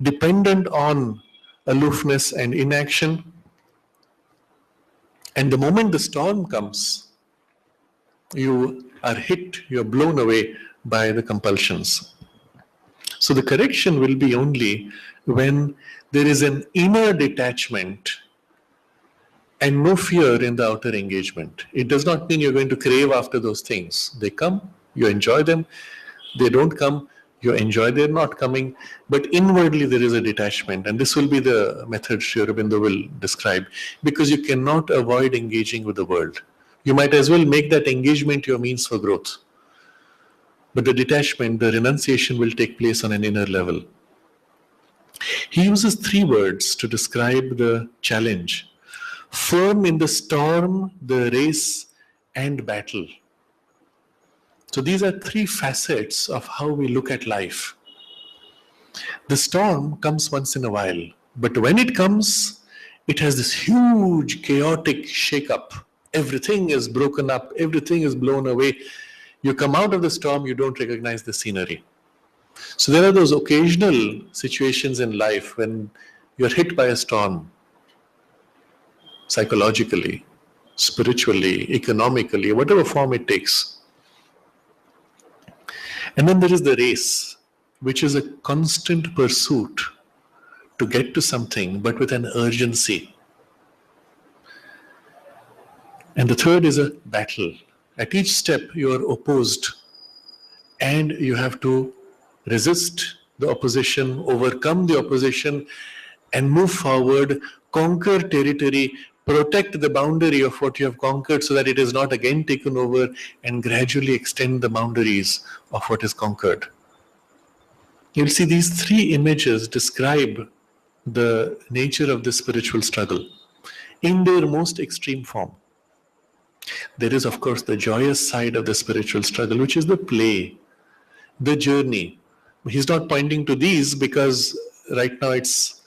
dependent on aloofness and inaction. And the moment the storm comes, you are hit, you are blown away by the compulsions. So the correction will be only when there is an inner detachment and no fear in the outer engagement. It does not mean you're going to crave after those things. They come, you enjoy them. They don't come, you enjoy their not coming. But inwardly there is a detachment. And this will be the method Sri Aurobindo will describe. Because you cannot avoid engaging with the world. You might as well make that engagement your means for growth. But the detachment, the renunciation will take place on an inner level. He uses 3 words to describe the challenge. Firm in the storm, the race, and battle. So these are 3 facets of how we look at life. The storm comes once in a while, but when it comes, it has this huge chaotic shake-up. Everything is broken up, everything is blown away. You come out of the storm, you don't recognize the scenery. So there are those occasional situations in life when you're hit by a storm, psychologically, spiritually, economically, whatever form it takes. And then there is the race, which is a constant pursuit to get to something, but with an urgency. And the third is a battle. At each step, you are opposed, and you have to resist the opposition, overcome the opposition, and move forward, conquer territory, protect the boundary of what you have conquered so that it is not again taken over, and gradually extend the boundaries of what is conquered. You'll see these three images describe the nature of the spiritual struggle in their most extreme form. There is, of course, the joyous side of the spiritual struggle, which is the play, the journey. He's not pointing to these because right now it's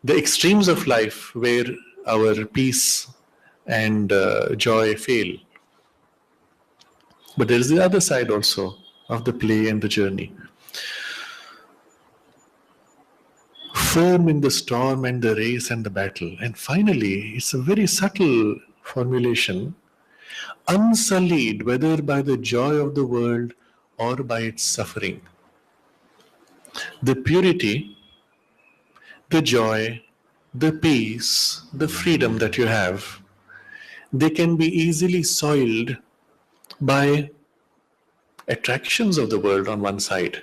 the extremes of life where our peace and joy fail. But there is the other side also of the play and the journey. Firm in the storm and the race and the battle. And finally, it's a very subtle formulation, unsullied whether by the joy of the world or by its suffering. The purity, the joy, the peace, the freedom that you have, they can be easily soiled by attractions of the world on one side.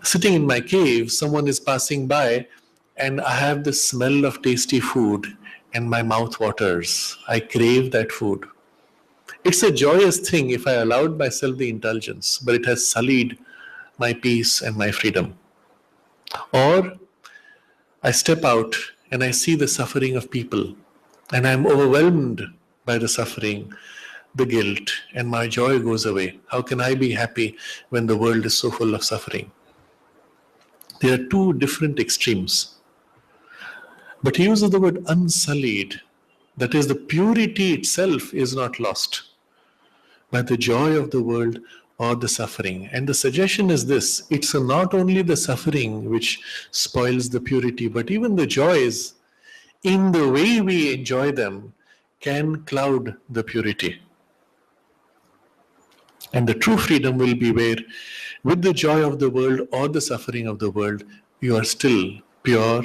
Sitting in my cave, someone is passing by and I have the smell of tasty food and my mouth waters. I crave that food. It's a joyous thing if I allowed myself the indulgence, but it has sullied my peace and my freedom. Or I step out and I see the suffering of people and I'm overwhelmed by the suffering, the guilt, and my joy goes away. How can I be happy when the world is so full of suffering? There are two different extremes. But he uses the word unsullied. That is, the purity itself is not lost by the joy of the world or the suffering. And the suggestion is this: it's not only the suffering which spoils the purity, but even the joys, in the way we enjoy them, can cloud the purity. And the true freedom will be where, with the joy of the world or the suffering of the world, you are still pure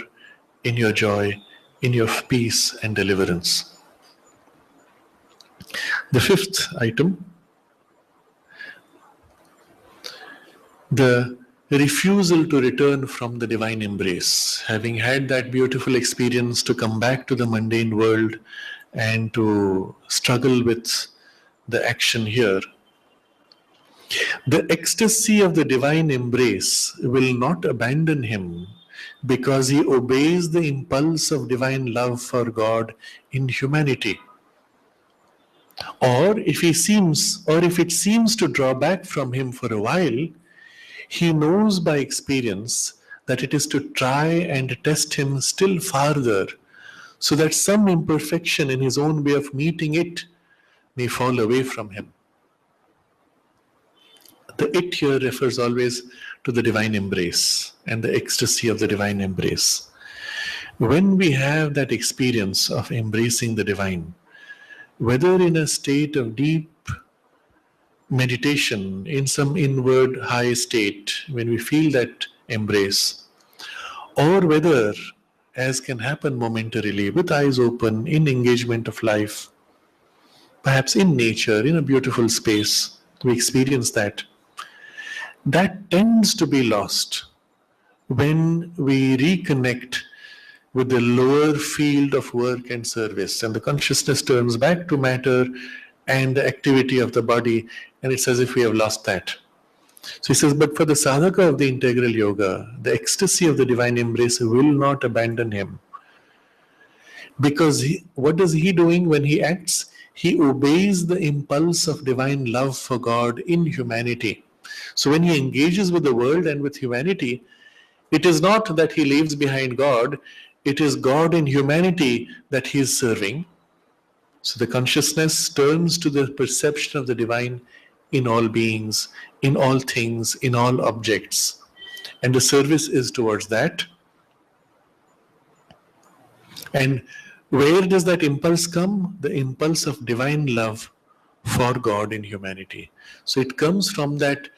in your joy, in your peace and deliverance. The fifth item, the refusal to return from the divine embrace. Having had that beautiful experience, to come back to the mundane world and to struggle with the action here. The ecstasy of the divine embrace will not abandon him because he obeys the impulse of divine love for God in humanity. Or if it seems to draw back from him for a while, he knows by experience that it is to try and test him still farther, so that some imperfection in his own way of meeting it may fall away from him. The it here refers always to the divine embrace and the ecstasy of the divine embrace. When we have that experience of embracing the divine, whether in a state of deep meditation, in some inward high state, when we feel that embrace, or whether, as can happen momentarily, with eyes open, in engagement of life, perhaps in nature, in a beautiful space, we experience that. That tends to be lost when we reconnect with the lower field of work and service, and the consciousness turns back to matter and the activity of the body, and it's as if we have lost that. So he says, but for the sadhaka of the integral yoga, the ecstasy of the divine embrace will not abandon him. Because what does he doing when he acts? He obeys the impulse of divine love for God in humanity. So when he engages with the world and with humanity, it is not that he leaves behind God, it is God in humanity that he is serving. So the consciousness turns to the perception of the divine in all beings, in all things, in all objects. And the service is towards that. And where does that impulse come? The impulse of divine love for God in humanity. So it comes from that,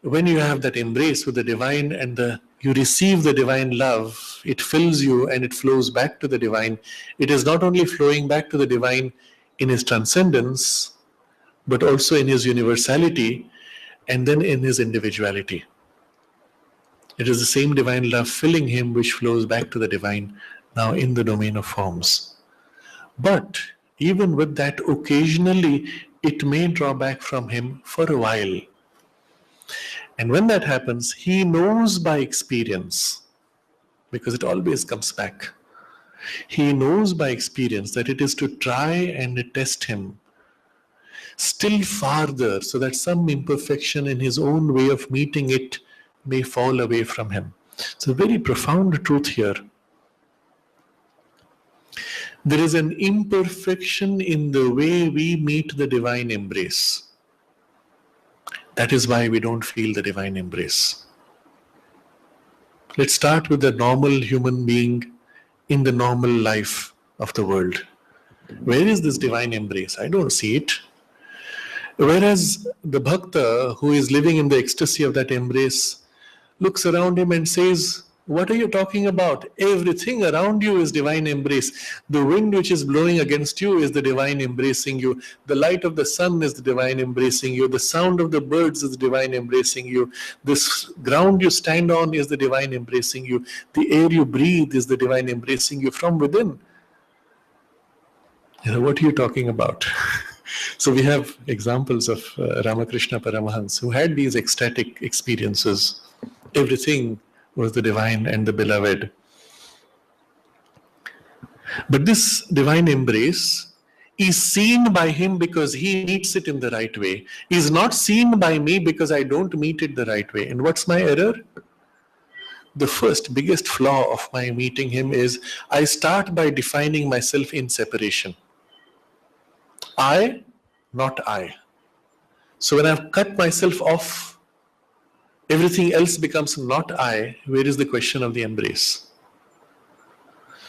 when you have that embrace with the divine and you receive the divine love, it fills you and it flows back to the divine. It is not only flowing back to the divine in his transcendence, but also in his universality and then in his individuality. It is the same divine love filling him which flows back to the divine now in the domain of forms. But even with that, occasionally it may draw back from him for a while. And when that happens, he knows by experience, because it always comes back. He knows by experience that it is to try and test him still farther, so that some imperfection in his own way of meeting it may fall away from him. It's a very profound truth here. There is an imperfection in the way we meet the divine embrace. That is why we don't feel the divine embrace. Let's start with the normal human being in the normal life of the world. Where is this divine embrace? I don't see it. Whereas the bhakta who is living in the ecstasy of that embrace looks around him and says, what are you talking about? Everything around you is divine embrace. The wind which is blowing against you is the divine embracing you. The light of the sun is the divine embracing you. The sound of the birds is the divine embracing you. This ground you stand on is the divine embracing you. The air you breathe is the divine embracing you from within. What are you talking about? So we have examples of Ramakrishna Paramahans who had these ecstatic experiences. Everything was the divine and the beloved. But this divine embrace is seen by him because he meets it in the right way. Is not seen by me because I don't meet it the right way. And what's my error? The first biggest flaw of my meeting him is I start by defining myself in separation. I, not I. So when I've cut myself off, everything else becomes not I. Where is the question of the embrace?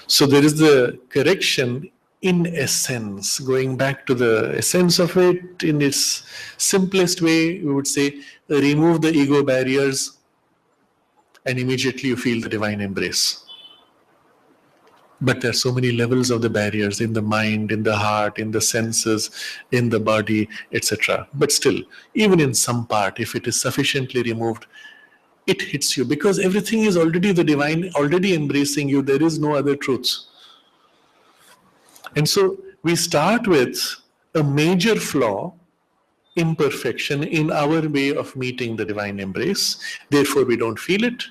So there is the correction in essence, going back to the essence of it in its simplest way. We would say, remove the ego barriers and immediately you feel the divine embrace. But there are so many levels of the barriers in the mind, in the heart, in the senses, in the body, etc. But still, even in some part, if it is sufficiently removed, it hits you because everything is already the divine, already embracing you. There is no other truth. And so we start with a major flaw, imperfection in our way of meeting the divine embrace. Therefore, we don't feel it.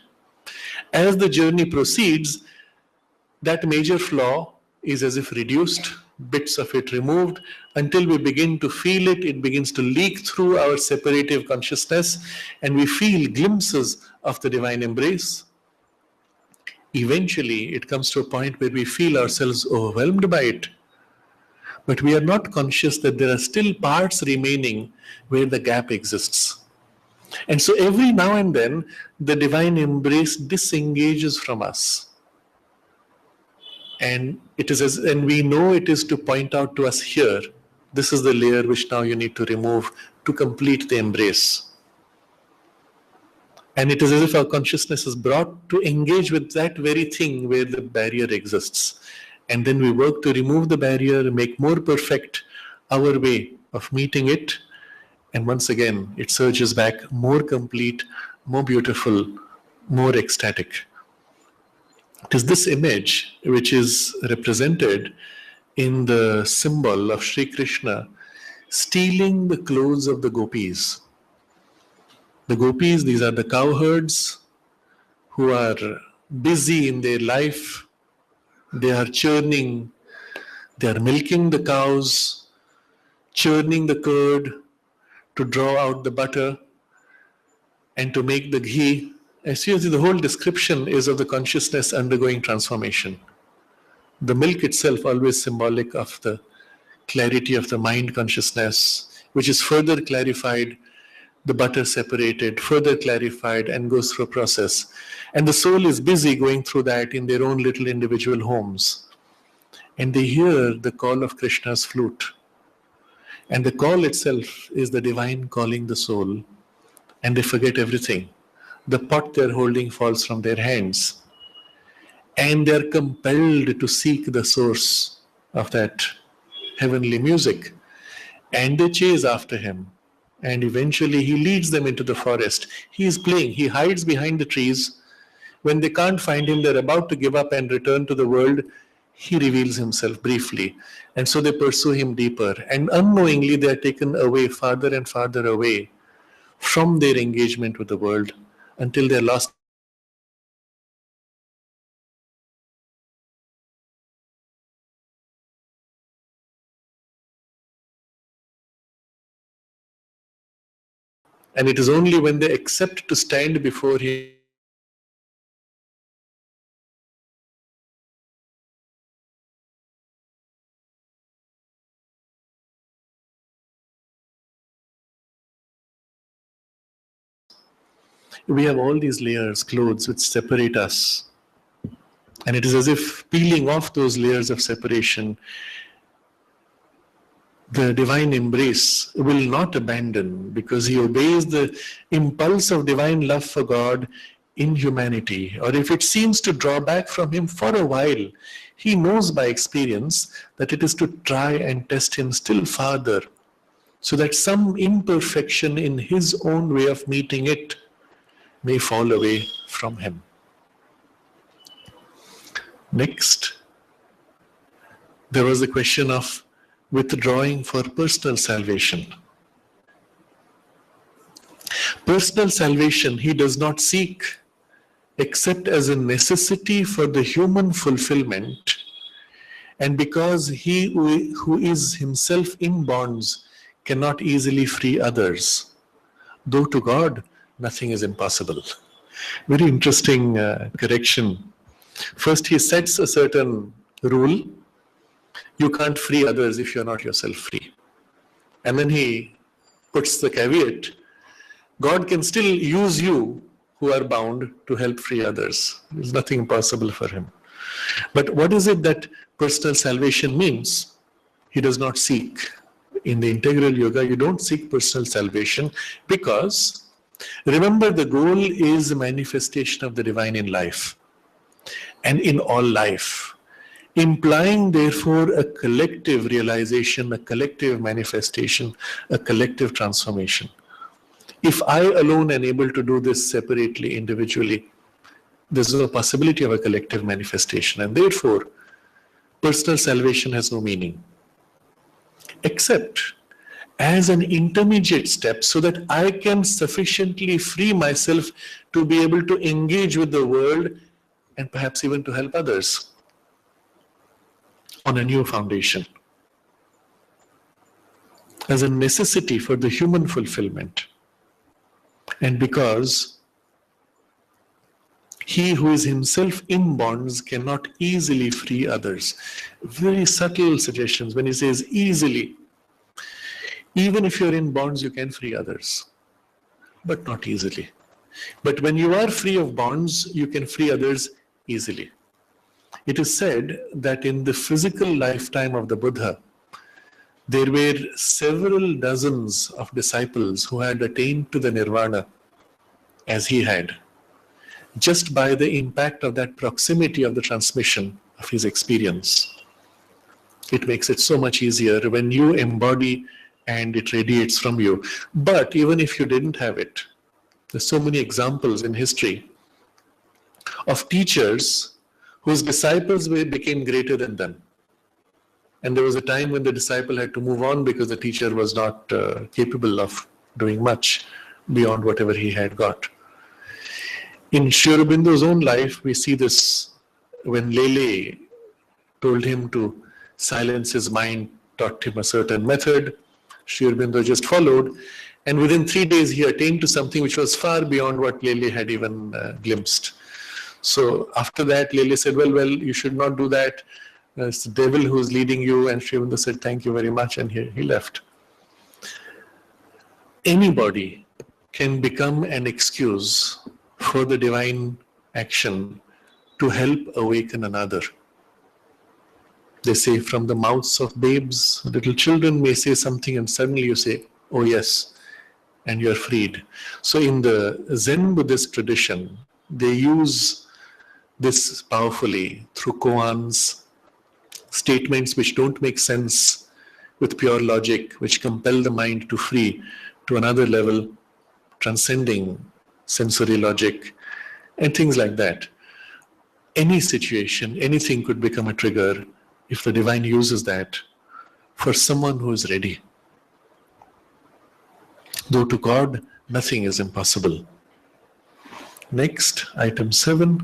As the journey proceeds, that major flaw is as if reduced, bits of it removed, until we begin to feel it. It begins to leak through our separative consciousness, and we feel glimpses of the divine embrace. Eventually, it comes to a point where we feel ourselves overwhelmed by it. But we are not conscious that there are still parts remaining where the gap exists. And so every now and then, the divine embrace disengages from us. And and we know it is to point out to us here, this is the layer which now you need to remove to complete the embrace. And it is as if our consciousness is brought to engage with that very thing where the barrier exists. And then we work to remove the barrier, make more perfect our way of meeting it. And once again, it surges back more complete, more beautiful, more ecstatic. It is this image which is represented in the symbol of Sri Krishna stealing the clothes of the gopis. The gopis, these are the cowherds who are busy in their life. They are churning, they are milking the cows, churning the curd to draw out the butter and to make the ghee. As you see, the whole description is of the consciousness undergoing transformation. The milk itself always symbolic of the clarity of the mind consciousness, which is further clarified, the butter separated, further clarified, and goes through a process. And the soul is busy going through that in their own little individual homes. And they hear the call of Krishna's flute. And the call itself is the divine calling the soul. And they forget everything. The pot they're holding falls from their hands. And they're compelled to seek the source of that heavenly music. And they chase after him. And eventually he leads them into the forest. He is playing. He hides behind the trees. When they can't find him, they're about to give up and return to the world. He reveals himself briefly. And so they pursue him deeper. And unknowingly, they are taken away, farther and farther away from their engagement with the world until they're lost. And it is only when they accept to stand before him we have all these layers, clothes, which separate us. And it is as if peeling off those layers of separation, the divine embrace will not abandon, because he obeys the impulse of divine love for God in humanity. Or if it seems to draw back from him for a while, he knows by experience that it is to try and test him still farther, so that some imperfection in his own way of meeting it may fall away from him. Next, there was the question of withdrawing for personal salvation. Personal salvation he does not seek except as a necessity for the human fulfillment, and because he who is himself in bonds cannot easily free others, though to God nothing is impossible. Very interesting correction. First, he sets a certain rule. You can't free others if you're not yourself free. And then he puts the caveat, God can still use you who are bound to help free others. There's nothing impossible for him. But what is it that personal salvation means? He does not seek. In the integral yoga, you don't seek personal salvation, because remember, the goal is a manifestation of the divine in life and in all life, implying therefore a collective realization, a collective manifestation, a collective transformation. If I alone am able to do this separately, individually, there's no possibility of a collective manifestation, and therefore personal salvation has no meaning, except as an intermediate step, so that I can sufficiently free myself to be able to engage with the world and perhaps even to help others on a new foundation, as a necessity for the human fulfillment. And because he who is himself in bonds cannot easily free others. Very subtle suggestions when he says easily. Even if you're in bonds, you can free others, but not easily. But when you are free of bonds, you can free others easily. It is said that in the physical lifetime of the Buddha, there were several dozens of disciples who had attained to the nirvana as he had, just by the impact of that proximity of the transmission of his experience. It makes it so much easier when you embody and it radiates from you. But even if you didn't have it, there's so many examples in history of teachers whose disciples became greater than them. And there was a time when the disciple had to move on because the teacher was not capable of doing much beyond whatever he had got. In Sri Aurobindo's own life, we see this when Lele told him to silence his mind, taught him a certain method. Sri Aurobindo just followed, and within 3 days he attained to something which was far beyond what Lele had even glimpsed. So after that, Lele said, well, you should not do that. It's the devil who's leading you. And Sri Aurobindo said, thank you very much, and he left. anybody can become an excuse for the divine action to help awaken another. They say from the mouths of babes, little children may say something and suddenly you say, oh yes, and you're freed. So in the Zen Buddhist tradition, they use this powerfully through koans, statements which don't make sense with pure logic, which compel the mind to free to another level, transcending sensory logic, and things like that. Any situation, anything could become a trigger if the divine uses that for someone who is ready. Though to God, nothing is impossible. Next, item 7.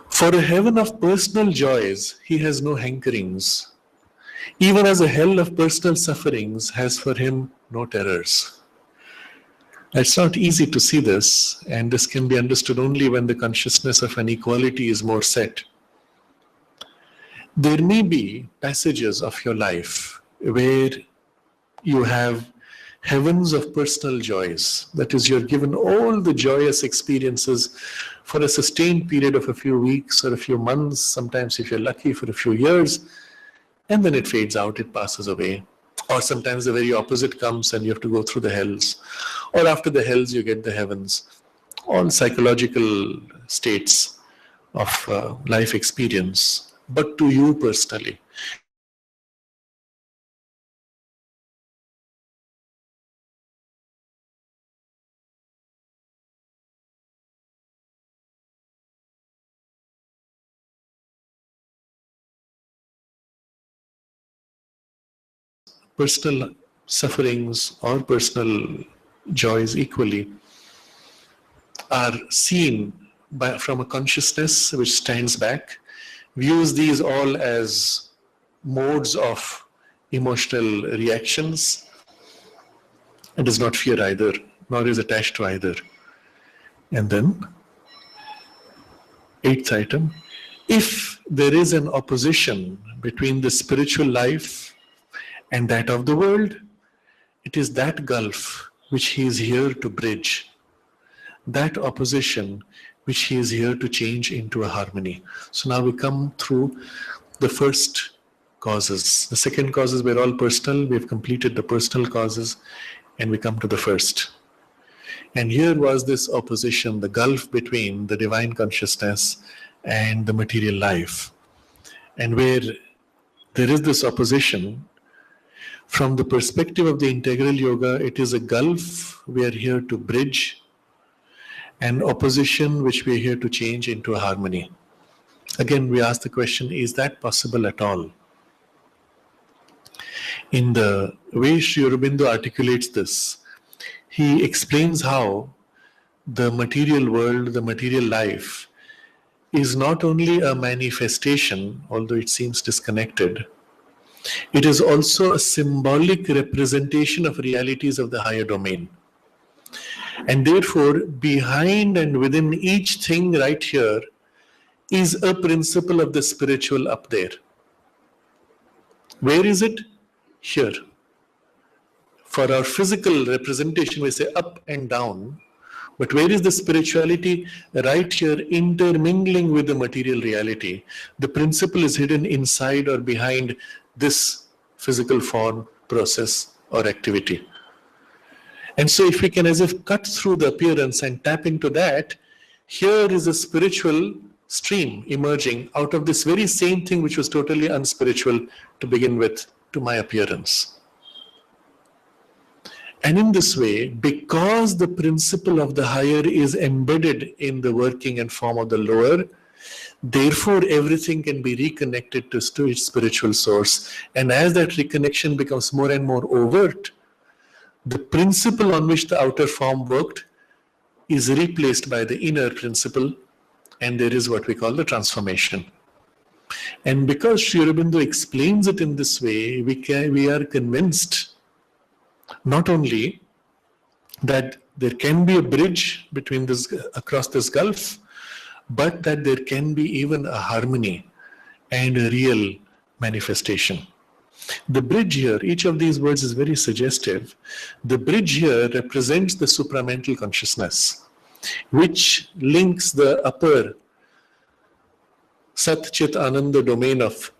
For a heaven of personal joys, he has no hankerings, even as a hell of personal sufferings has for him no terrors. It's not easy to see this, and this can be understood only when the consciousness of an equality is more set. There may be passages of your life where you have heavens of personal joys. That is, you're given all the joyous experiences for a sustained period of a few weeks or a few months, sometimes if you're lucky for a few years, and then it fades out, it passes away. Or sometimes the very opposite comes and you have to go through the hells. Or after the hells, you get the heavens. All psychological states of life experience. But to you personally, personal sufferings or personal joys equally are seen from a consciousness which stands back, views these all as modes of emotional reactions, and does not fear either, nor is attached to either. And then, 8th item, if there is an opposition between the spiritual life and that of the world, it is that gulf which he is here to bridge, that opposition which he is here to change into a harmony. So now we come through the first causes. The second causes were all personal. We have completed the personal causes and we come to the first. And here was this opposition, the gulf between the divine consciousness and the material life. And where there is this opposition, from the perspective of the integral yoga, it is a gulf we are here to bridge, an opposition which we are here to change into a harmony. Again, we ask the question, is that possible at all? In the way Sri Aurobindo articulates this, he explains how the material world, the material life, is not only a manifestation, although it seems disconnected, it is also a symbolic representation of realities of the higher domain. And therefore, behind and within each thing right here is a principle of the spiritual up there. Where is it? Here. For our physical representation, we say up and down. But where is the spirituality? Right here, intermingling with the material reality. The principle is hidden inside or behind this physical form, process, or activity. And so if we can as if cut through the appearance and tap into that, here is a spiritual stream emerging out of this very same thing which was totally unspiritual to begin with, to my appearance. And in this way, because the principle of the higher is embedded in the working and form of the lower, therefore everything can be reconnected to its spiritual source. And as that reconnection becomes more and more overt, the principle on which the outer form worked is replaced by the inner principle, and there is what we call the transformation. And because Sri Aurobindo explains it in this way, we are convinced not only that there can be a bridge between this, across this gulf, but that there can be even a harmony and a real manifestation. The bridge here, each of these words is very suggestive. The bridge here represents the supramental consciousness, which links the upper Sat Chit Ananda domain of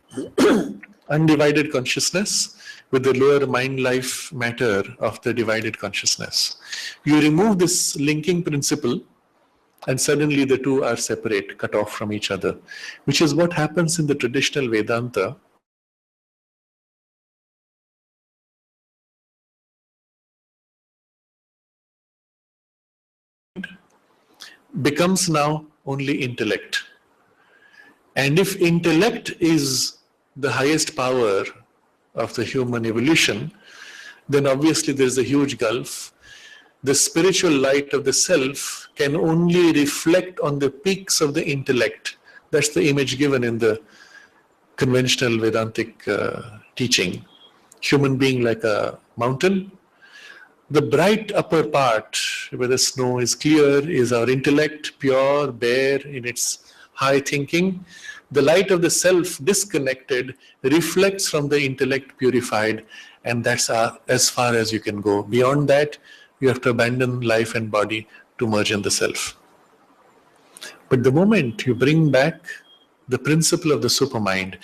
undivided consciousness with the lower mind life matter of the divided consciousness. You remove this linking principle and suddenly the two are separate, cut off from each other, which is what happens in the traditional Vedanta. Becomes now only intellect. And if intellect is the highest power of the human evolution, then obviously there is a huge gulf. The spiritual light of the self can only reflect on the peaks of the intellect. That's the image given in the conventional Vedantic teaching. Human being like a mountain. The bright upper part, where the snow is clear, is our intellect, pure, bare in its high thinking. The light of the self, disconnected, reflects from the intellect purified, and that's as far as you can go. Beyond that, you have to abandon life and body to merge in the self. But the moment you bring back the principle of the supermind,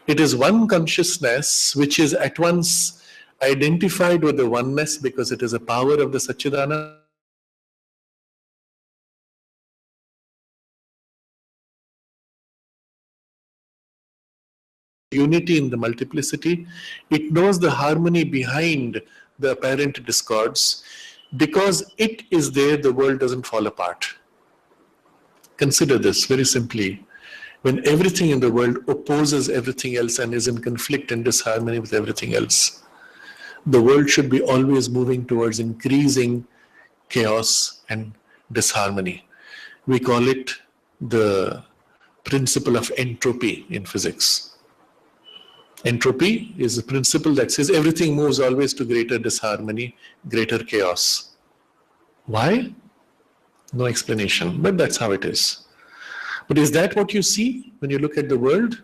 it is one consciousness which is at once identified with the oneness because it is a power of the Satchidananda. Unity in the multiplicity. It knows the harmony behind the apparent discords. Because it is there, the world doesn't fall apart. Consider this very simply. When everything in the world opposes everything else and is in conflict and disharmony with everything else, the world should be always moving towards increasing chaos and disharmony. We call it the principle of entropy in physics. Entropy is a principle that says everything moves always to greater disharmony, greater chaos. Why? No explanation, but that's how it is. But is that what you see when you look at the world?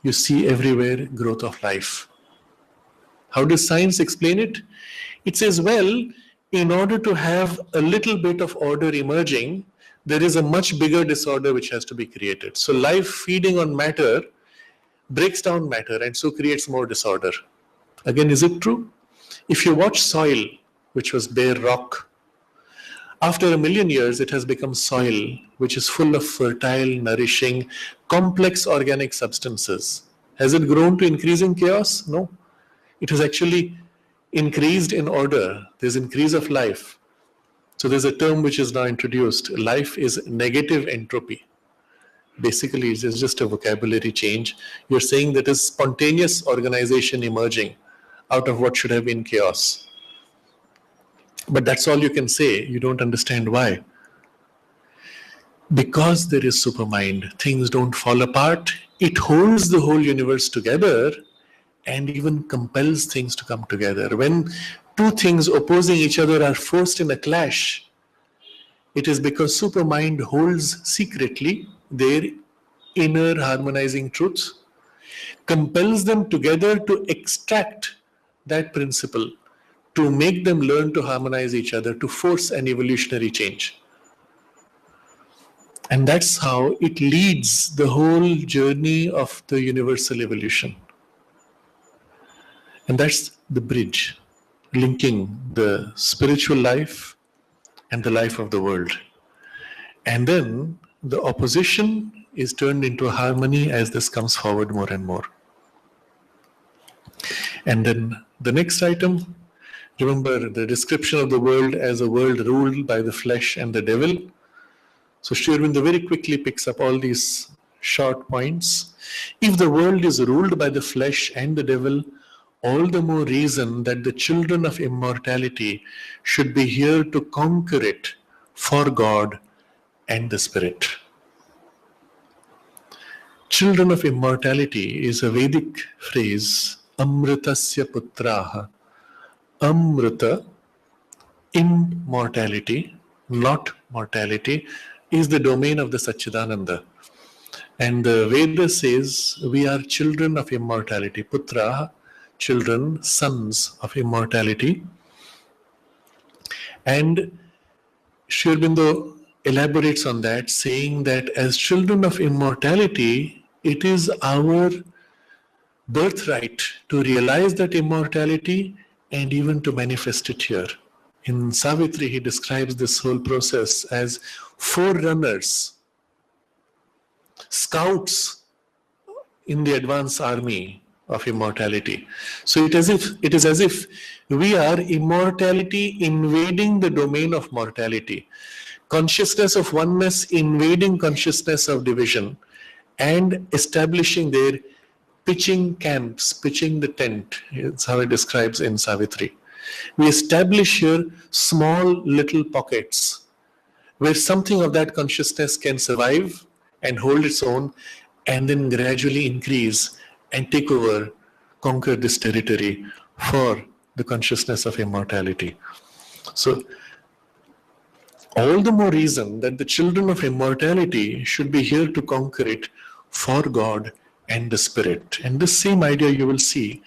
You see everywhere growth of life. How does science explain it? It says, well, in order to have a little bit of order emerging, there is a much bigger disorder which has to be created. So life feeding on matter breaks down matter and so creates more disorder. Again, is it true? If you watch soil, which was bare rock, after 1,000,000 years, it has become soil, which is full of fertile, nourishing, complex organic substances. Has it grown to increasing chaos? No. It has actually increased in order. There's increase of life. So there's a term which is now introduced. Life is negative entropy. Basically, it's just a vocabulary change. You're saying that is spontaneous organization emerging out of what should have been chaos. But that's all you can say. You don't understand why. Because there is supermind, things don't fall apart. It holds the whole universe together and even compels things to come together. When two things opposing each other are forced in a clash, it is because supermind holds secretly their inner harmonizing truths, compels them together to extract that principle, to make them learn to harmonize each other, to force an evolutionary change. And that's how it leads the whole journey of the universal evolution. And that's the bridge, linking the spiritual life and the life of the world. And then the opposition is turned into a harmony as this comes forward more and more. And then the next item, remember the description of the world as a world ruled by the flesh and the devil. So Sri Aurobindo very quickly picks up all these short points. If the world is ruled by the flesh and the devil, all the more reason that the children of immortality should be here to conquer it for God and the Spirit. Children of immortality is a Vedic phrase, Amritasya Putraha. Amrita, immortality, not mortality, is the domain of the Satchidananda. And the Veda says we are children of immortality. Putra, children, sons of immortality. And Sri Aurobindo elaborates on that, saying that as children of immortality, it is our birthright to realize that immortality and even to manifest it here. In Savitri, he describes this whole process as forerunners, scouts in the advance army of immortality. So it is as if we are immortality invading the domain of mortality, consciousness of oneness invading consciousness of division, and establishing their pitching camps, pitching the tent. It's how it describes in Savitri. We establish here small little pockets where something of that consciousness can survive and hold its own, and then gradually increase and take over, conquer this territory for the consciousness of immortality. So, all the more reason that the children of immortality should be here to conquer it for God and the Spirit. And this same idea you will see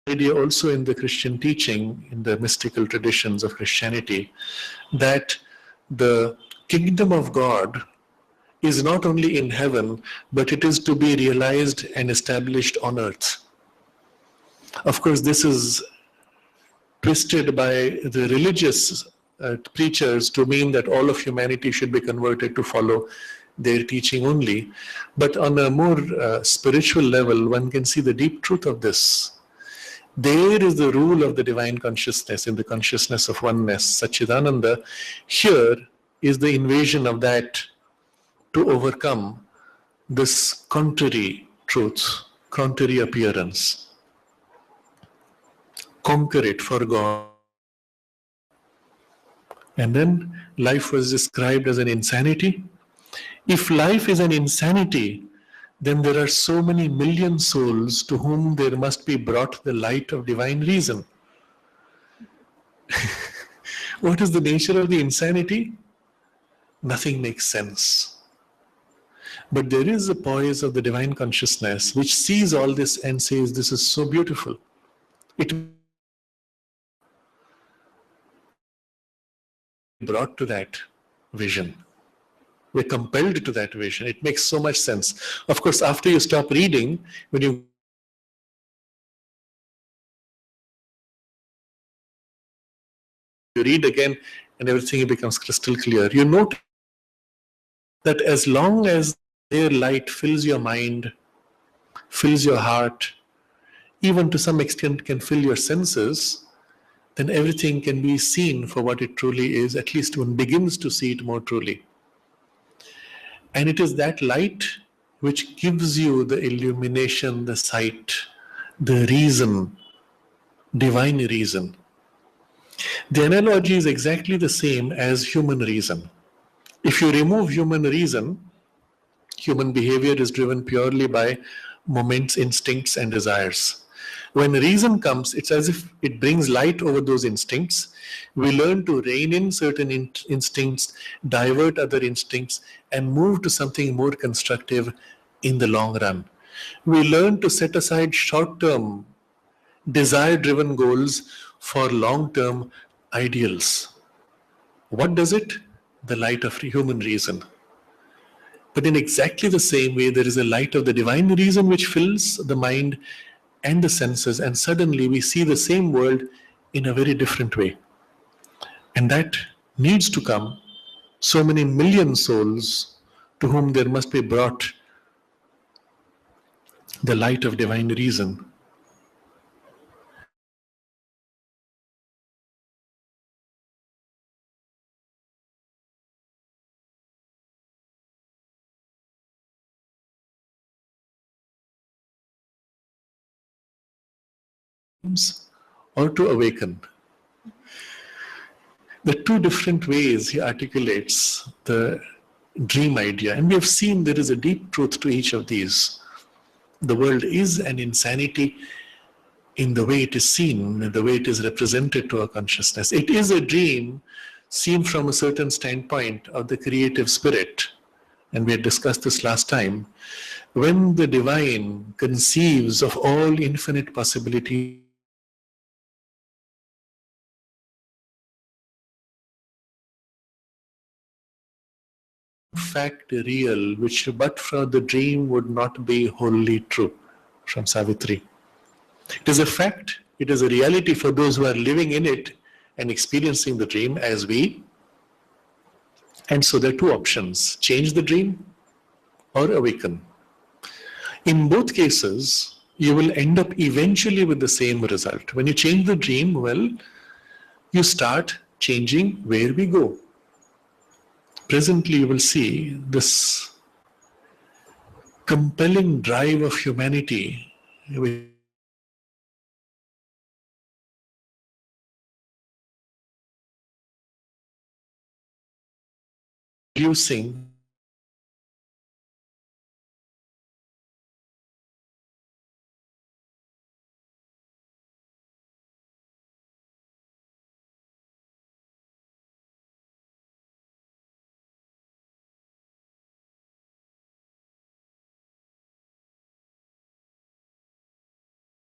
idea also in the Christian teaching, in the mystical traditions of Christianity, that the kingdom of God is not only in heaven, but it is to be realized and established on earth. Of course, this is twisted by the religious preachers to mean that all of humanity should be converted to follow their teaching only. But on a more spiritual level, one can see the deep truth of this. There is the rule of the divine consciousness in the consciousness of oneness, Satchidananda. Here is the invasion of that to overcome this contrary truth, contrary appearance. Conquer it for God. And then life was described as an insanity. If life is an insanity, then there are so many million souls to whom there must be brought the light of divine reason. What is the nature of the insanity? Nothing makes sense. But there is a poise of the divine consciousness which sees all this and says, this is so beautiful. It brought to that vision. We're compelled to that vision. It makes so much sense. Of course, after you stop reading, when you read again and everything becomes crystal clear, you note that as long as their light fills your mind, fills your heart, even to some extent can fill your senses, then everything can be seen for what it truly is. At least one begins to see it more truly. And it is that light which gives you the illumination, the sight, the reason, divine reason. The analogy is exactly the same as human reason. If you remove human reason, human behavior is driven purely by moments, instincts, and desires. When reason comes, it's as if it brings light over those instincts. We learn to rein in certain instincts, divert other instincts, and move to something more constructive in the long run. We learn to set aside short-term, desire-driven goals for long-term ideals. What does it? The light of human reason. But in exactly the same way, there is a light of the divine reason which fills the mind and the senses, and suddenly we see the same world in a very different way. And that needs to come. So many million souls to whom there must be brought the light of divine reason. Or to awaken. The two different ways he articulates the dream idea, and we have seen there is a deep truth to each of these. The world is an insanity in the way it is seen, in the way it is represented to our consciousness. It is a dream seen from a certain standpoint of the creative spirit. And we had discussed this last time. When the divine conceives of all infinite possibilities, fact real, which but for the dream would not be wholly true, from Savitri. It is a fact, it is a reality for those who are living in it and experiencing the dream as we. And so there are two options: change the dream or awaken. In both cases, you will end up eventually with the same result. When you change the dream, well, you start changing where we go. Presently, you will see this compelling drive of humanity reducing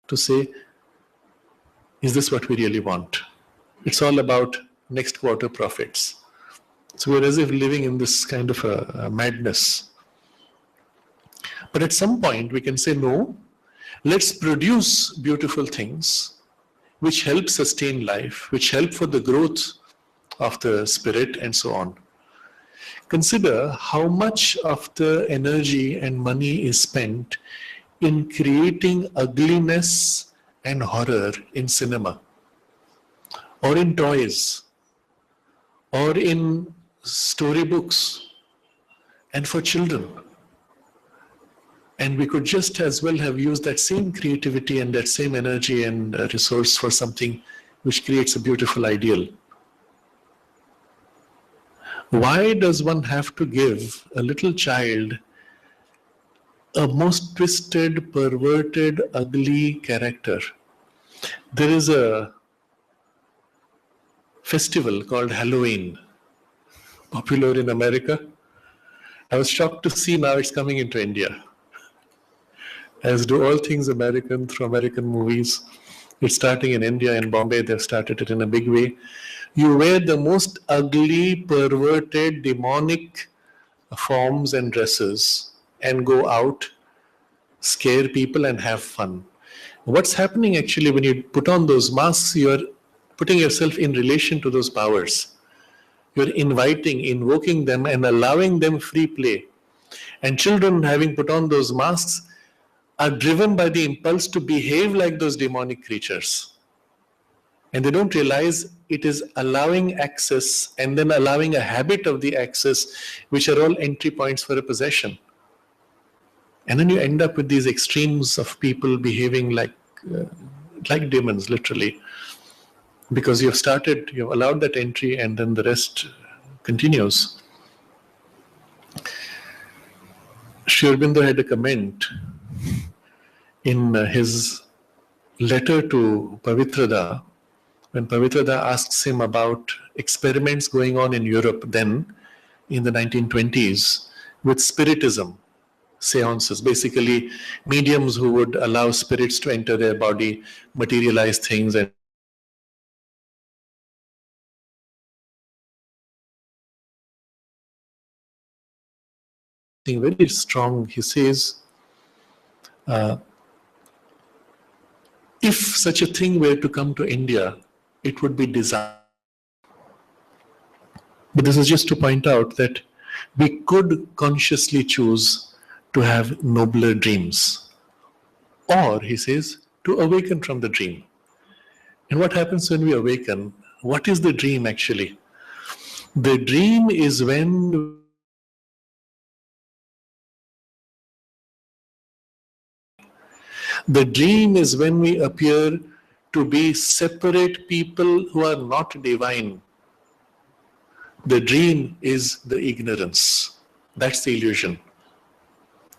to say, is this what we really want? It's all about next quarter profits. So we're as if living in this kind of a madness. But at some point we can say, no, let's produce beautiful things which help sustain life, which help for the growth of the spirit and so on. Consider how much of the energy and money is spent in creating ugliness and horror in cinema, or in toys, or in storybooks, and for children. And we could just as well have used that same creativity and that same energy and resource for something which creates a beautiful ideal. Why does one have to give a little child a most twisted, perverted, ugly character? There is a festival called Halloween, popular in America. I was shocked to see now it's coming into India. As do all things American through American movies. It's starting in India and Bombay. They've started it in a big way. You wear the most ugly, perverted, demonic forms and dresses and go out, scare people and have fun. What's happening actually when you put on those masks, you're putting yourself in relation to those powers. You're inviting, invoking them and allowing them free play. And children, having put on those masks, are driven by the impulse to behave like those demonic creatures. And they don't realize it is allowing access and then allowing a habit of the access, which are all entry points for a possession. And then you end up with these extremes of people behaving like demons, literally. Because you've allowed that entry and then the rest continues. Sri Aurobindo had a comment in his letter to Pavitrada, when Pavitrada asks him about experiments going on in Europe then, in the 1920s, with spiritism, seances, basically mediums who would allow spirits to enter their body, materialize things, and very strong. He says, if such a thing were to come to India, it would be disaster. But this is just to point out that we could consciously choose to have nobler dreams. Or, he says, to awaken from the dream. And what happens when we awaken? What is the dream actually? The dream is when we appear to be separate people who are not divine. The dream is the ignorance. That's the illusion.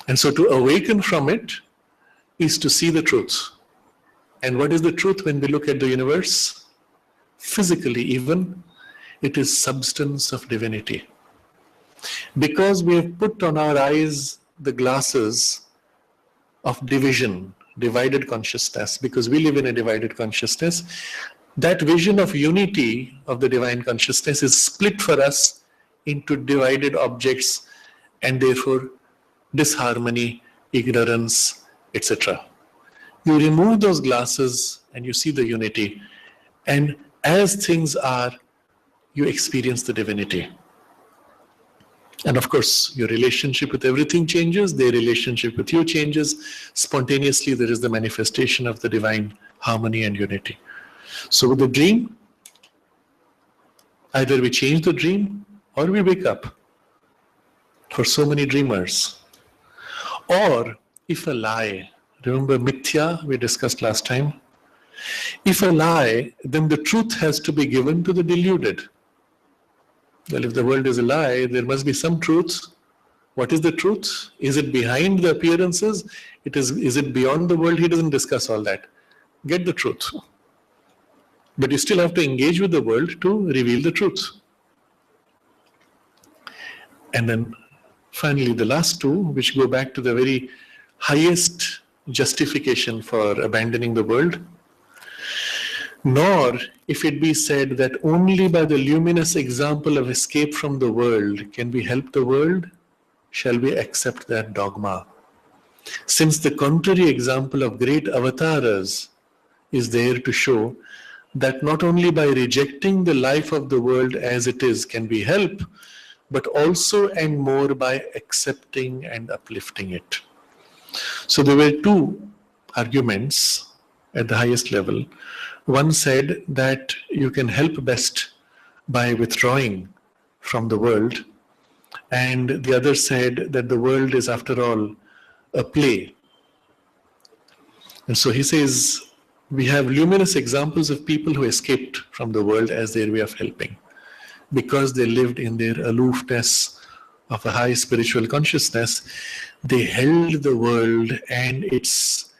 And so to awaken from it is to see the truth. And what is the truth when we look at the universe? Physically even, it is substance of divinity. Because we have put on our eyes the glasses of division, divided consciousness, because we live in a divided consciousness, that vision of unity of the divine consciousness is split for us into divided objects, and therefore disharmony, ignorance, etc. You remove those glasses and you see the unity, and as things are, you experience the divinity. And of course, your relationship with everything changes, their relationship with you changes. Spontaneously, there is the manifestation of the divine harmony and unity. So with the dream, either we change the dream or we wake up. For so many dreamers. Or if a lie, remember mithya we discussed last time? If a lie, then the truth has to be given to the deluded. Well, if the world is a lie, there must be some truth. What is the truth? Is it behind the appearances? Is it beyond the world? He doesn't discuss all that. Get the truth. But you still have to engage with the world to reveal the truth. And then finally, the last two, which go back to the very highest justification for abandoning the world. Nor, if it be said that only by the luminous example of escape from the world can we help the world, shall we accept that dogma. Since the contrary example of great avatars is there to show that not only by rejecting the life of the world as it is can we help, but also and more by accepting and uplifting it. So there were two arguments at the highest level. One said that you can help best by withdrawing from the world, and the other said that the world is after all a play. And so he says we have luminous examples of people who escaped from the world as their way of helping, because they lived in their aloofness of a high spiritual consciousness. They held the world and its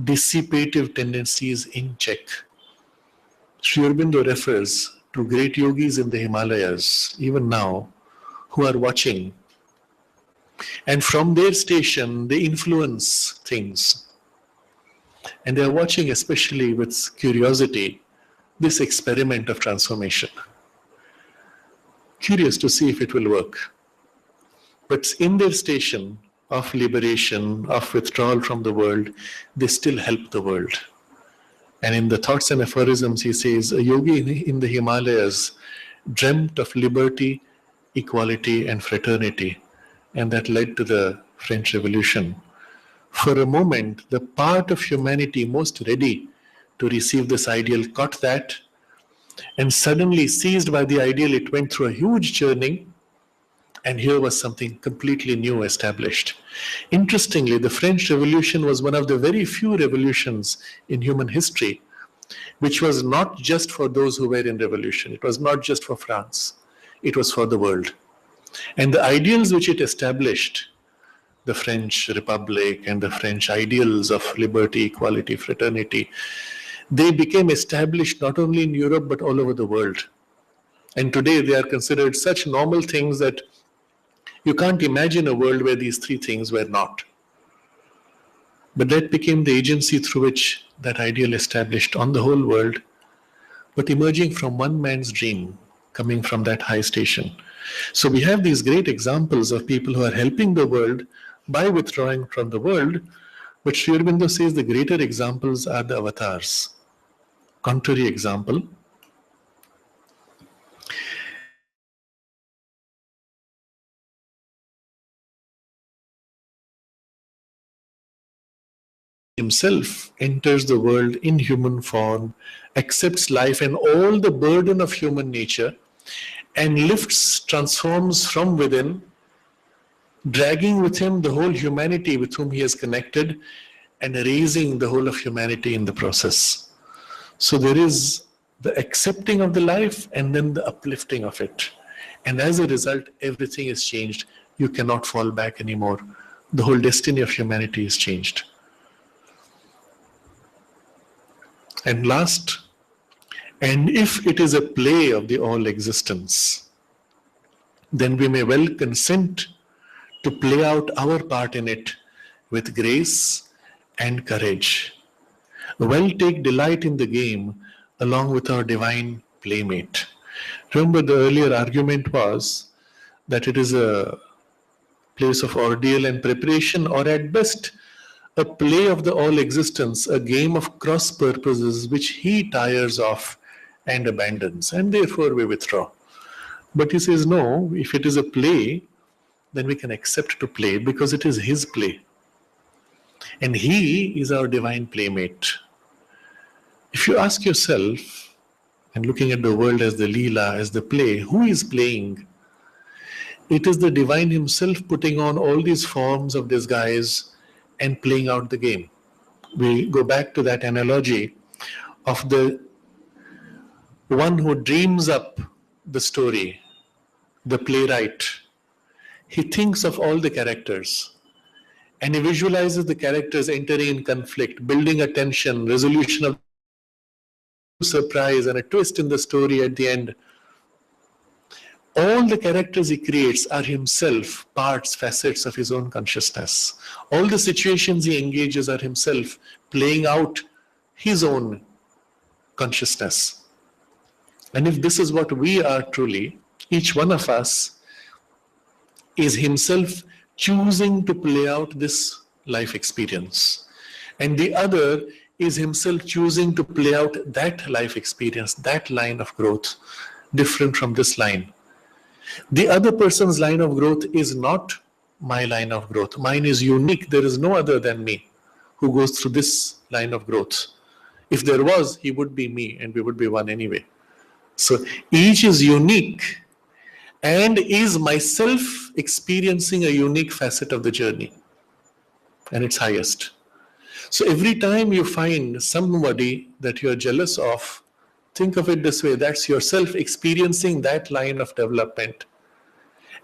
dissipative tendencies in check. Sri Aurobindo refers to great yogis in the Himalayas, even now, who are watching. And from their station, they influence things. And they are watching, especially with curiosity, this experiment of transformation. Curious to see if it will work. But in their station of liberation, of withdrawal from the world, they still help the world. And in the Thoughts and Aphorisms, he says, a yogi in the Himalayas dreamt of liberty, equality, and fraternity. And that led to the French Revolution. For a moment, the part of humanity most ready to receive this ideal caught that, and suddenly seized by the ideal, it went through a huge churning, and here was something completely new established. Interestingly, the French Revolution was one of the very few revolutions in human history which was not just for those who were in revolution. It was not just for France. It was for the world. And the ideals which it established, the French Republic and the French ideals of liberty, equality, fraternity, they became established not only in Europe but all over the world. And today they are considered such normal things that you can't imagine a world where these three things were not. But that became the agency through which that ideal established on the whole world, but emerging from one man's dream, coming from that high station. So we have these great examples of people who are helping the world by withdrawing from the world, but Sri Aurobindo says the greater examples are the avatars. Contrary example, himself enters the world in human form, accepts life and all the burden of human nature, and lifts, transforms from within, dragging with him the whole humanity with whom he is connected, and raising the whole of humanity in the process. So there is the accepting of the life and then the uplifting of it. And as a result, everything is changed. You cannot fall back anymore. The whole destiny of humanity is changed. And last, and if it is a play of the all existence, then we may well consent to play out our part in it with grace and courage. Well, take delight in the game along with our divine playmate. Remember, the earlier argument was that it is a place of ordeal and preparation, or at best, a play of the all existence, a game of cross purposes which he tires of and abandons, and therefore we withdraw. But he says, no, if it is a play, then we can accept to play because it is his play. And he is our divine playmate. If you ask yourself, and looking at the world as the Leela, as the play, who is playing? It is the divine himself putting on all these forms of disguise and playing out the game. We go back to that analogy of the one who dreams up the story, the playwright. He thinks of all the characters and he visualizes the characters entering in conflict, building a tension, resolution of surprise, and a twist in the story at the end. All the characters he creates are himself parts, facets of his own consciousness. All the situations he engages are himself playing out his own consciousness. And if this is what we are truly, each one of us is himself choosing to play out this life experience. And the other is himself choosing to play out that life experience, that line of growth, different from this line. The other person's line of growth is not my line of growth. Mine is unique. There is no other than me who goes through this line of growth. If there was, he would be me and we would be one anyway. So each is unique and is myself experiencing a unique facet of the journey and its highest. So every time you find somebody that you're jealous of, think of it this way, that's yourself experiencing that line of development.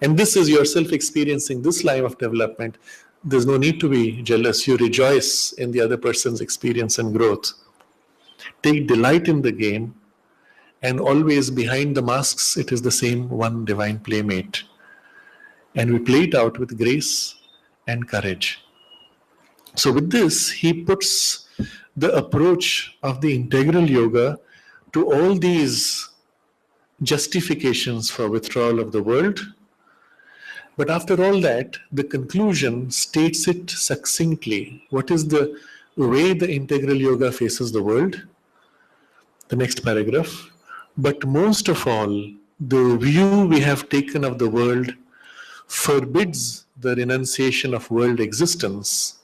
And this is yourself experiencing this line of development. There's no need to be jealous. You rejoice in the other person's experience and growth. Take delight in the game, and always behind the masks, it is the same one divine playmate. And we play it out with grace and courage. So with this, he puts the approach of the integral yoga to all these justifications for withdrawal of the world. But after all that, the conclusion states it succinctly. What is the way the integral yoga faces the world? The next paragraph. But most of all, the view we have taken of the world forbids the renunciation of world existence,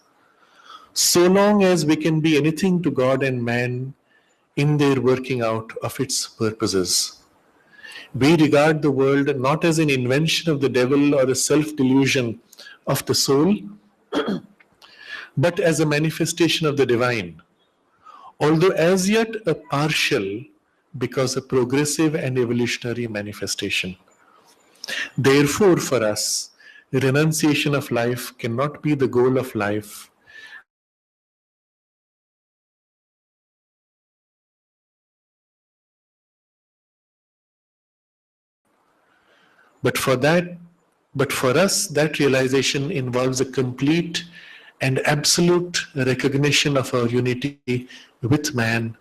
so long as we can be anything to God and man in their working out of its purposes. We regard the world not as an invention of the devil or a self-delusion of the soul, but as a manifestation of the divine, although as yet a partial, because a progressive and evolutionary manifestation. Therefore, for us, renunciation of life cannot be the goal of life, but for us, that realization involves a complete and absolute recognition of our unity with man,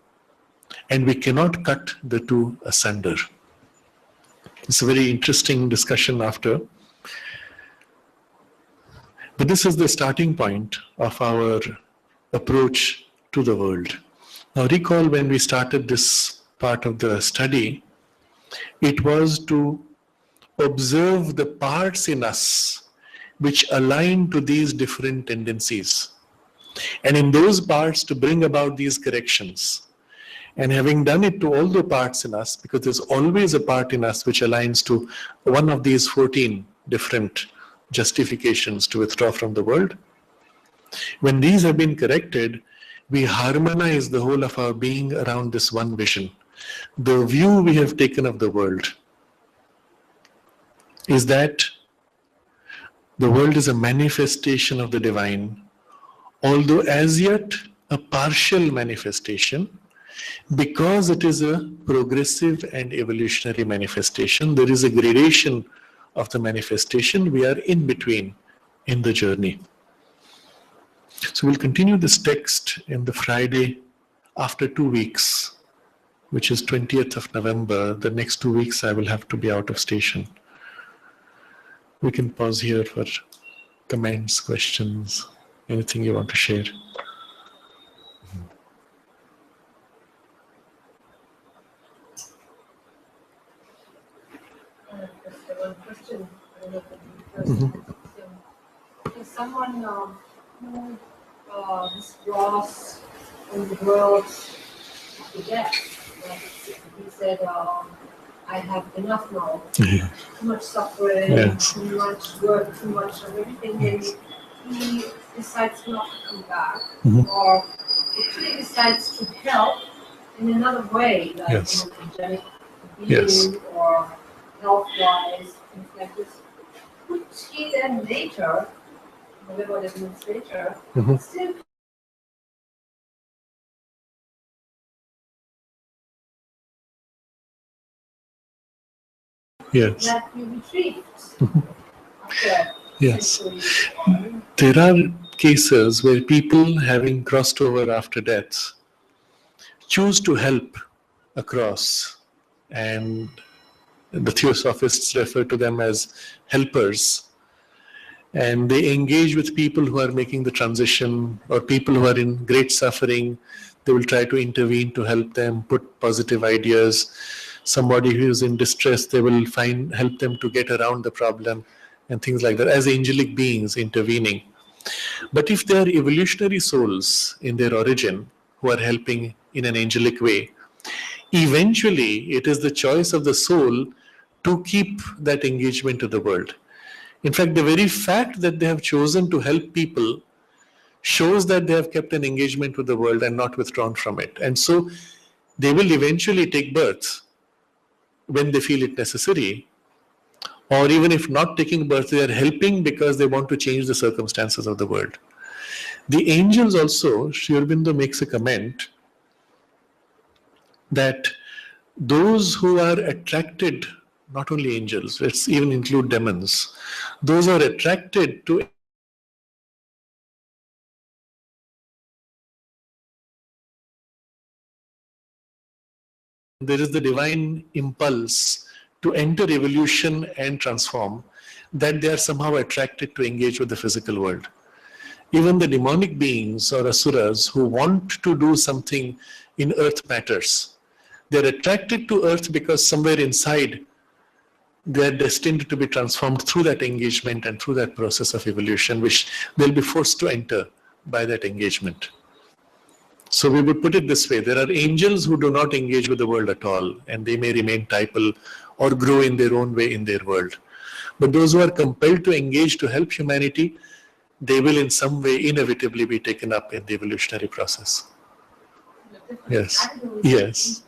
and we cannot cut the two asunder. It's a very interesting discussion after. But this is the starting point of our approach to the world. Now recall when we started this part of the study, it was to observe the parts in us which align to these different tendencies. And in those parts to bring about these corrections. And having done it to all the parts in us, because there's always a part in us which aligns to one of these 14 different justifications to withdraw from the world. When these have been corrected, we harmonize the whole of our being around this one vision. The view we have taken of the world is that the world is a manifestation of the divine, although as yet a partial manifestation, Because it is a progressive and evolutionary manifestation, there is a gradation of the manifestation. We are in between in the journey. So we'll continue this text in the Friday after 2 weeks, which is 20th of November. The next 2 weeks I will have to be out of station. We can pause here for comments, questions, anything you want to share. One question. If someone who withdraws from the world after death, like he said, I have enough now. Too much suffering, Yes. too much work, too much of everything, and he decides not to come back, or actually decides to help in another way, like Yes. an angelic being Yes. or health-wise, things like this. Could he then later, whatever that means later, still Yes. that you retrieved after Yes. centuries? There are cases where people having crossed over after death choose to help across, and the theosophists refer to them as helpers, and they engage with people who are making the transition or people who are in great suffering. They will try to intervene to help them, put positive ideas. Somebody who is in distress, they will help them to get around the problem and things like that, as angelic beings intervening. But if they are evolutionary souls in their origin who are helping in an angelic way, eventually it is the choice of the soul to keep that engagement to the world. In fact, the very fact that they have chosen to help people shows that they have kept an engagement with the world and not withdrawn from it. And so they will eventually take birth when they feel it necessary, or even if not taking birth, they are helping because they want to change the circumstances of the world. The angels also, Sri Aurobindo makes a comment that those who are attracted, not only angels, let's even include demons, those are attracted to there is the divine impulse to enter evolution and transform, that they are somehow attracted to engage with the physical world. Even the demonic beings or asuras who want to do something in earth matters, they're attracted to earth because somewhere inside they are destined to be transformed through that engagement and through that process of evolution, which they'll be forced to enter by that engagement. So we would put it this way: there are angels who do not engage with the world at all, and they may remain typal or grow in their own way in their world. But those who are compelled to engage to help humanity, they will in some way inevitably be taken up in the evolutionary process. Yes. Yes.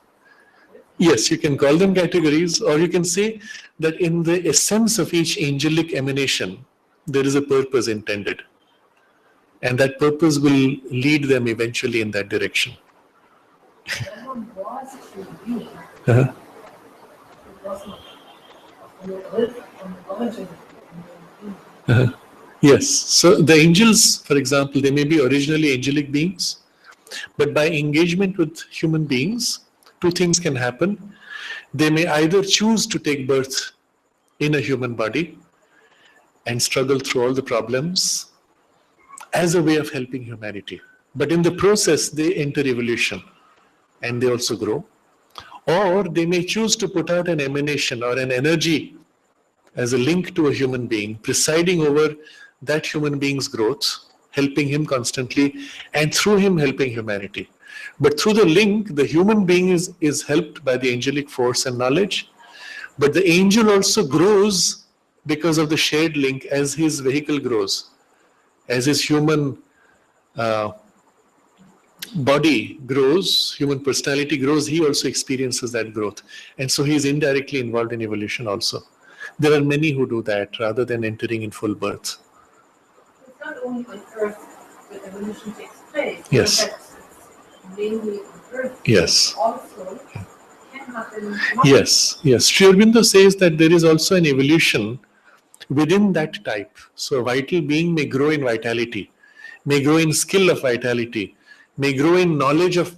Yes, you can call them categories, or you can say that in the essence of each angelic emanation, there is a purpose intended. And that purpose will lead them eventually in that direction. Someone was to be, Uh-huh. it was not on the earth, on the origin. Uh-huh. Yes. So the angels, for example, they may be originally angelic beings, but by engagement with human beings, two things can happen. They may either choose to take birth in a human body and struggle through all the problems as a way of helping humanity. But in the process, they enter evolution and they also grow. Or they may choose to put out an emanation or an energy as a link to a human being, presiding over that human being's growth, helping him constantly, and through him helping humanity. But through the link, the human being is helped by the angelic force and knowledge, but the angel also grows because of the shared link as his vehicle grows. As his human body grows, human personality grows, he also experiences that growth. And so he is indirectly involved in evolution also. There are many who do that rather than entering in full birth. It's not only on Earth that evolution takes place. Yes. But mainly on earth, Yes. also can happen. Yes. Sri Aurobindo says that there is also an evolution within that type. So a vital being may grow in vitality, may grow in skill of vitality, may grow in knowledge of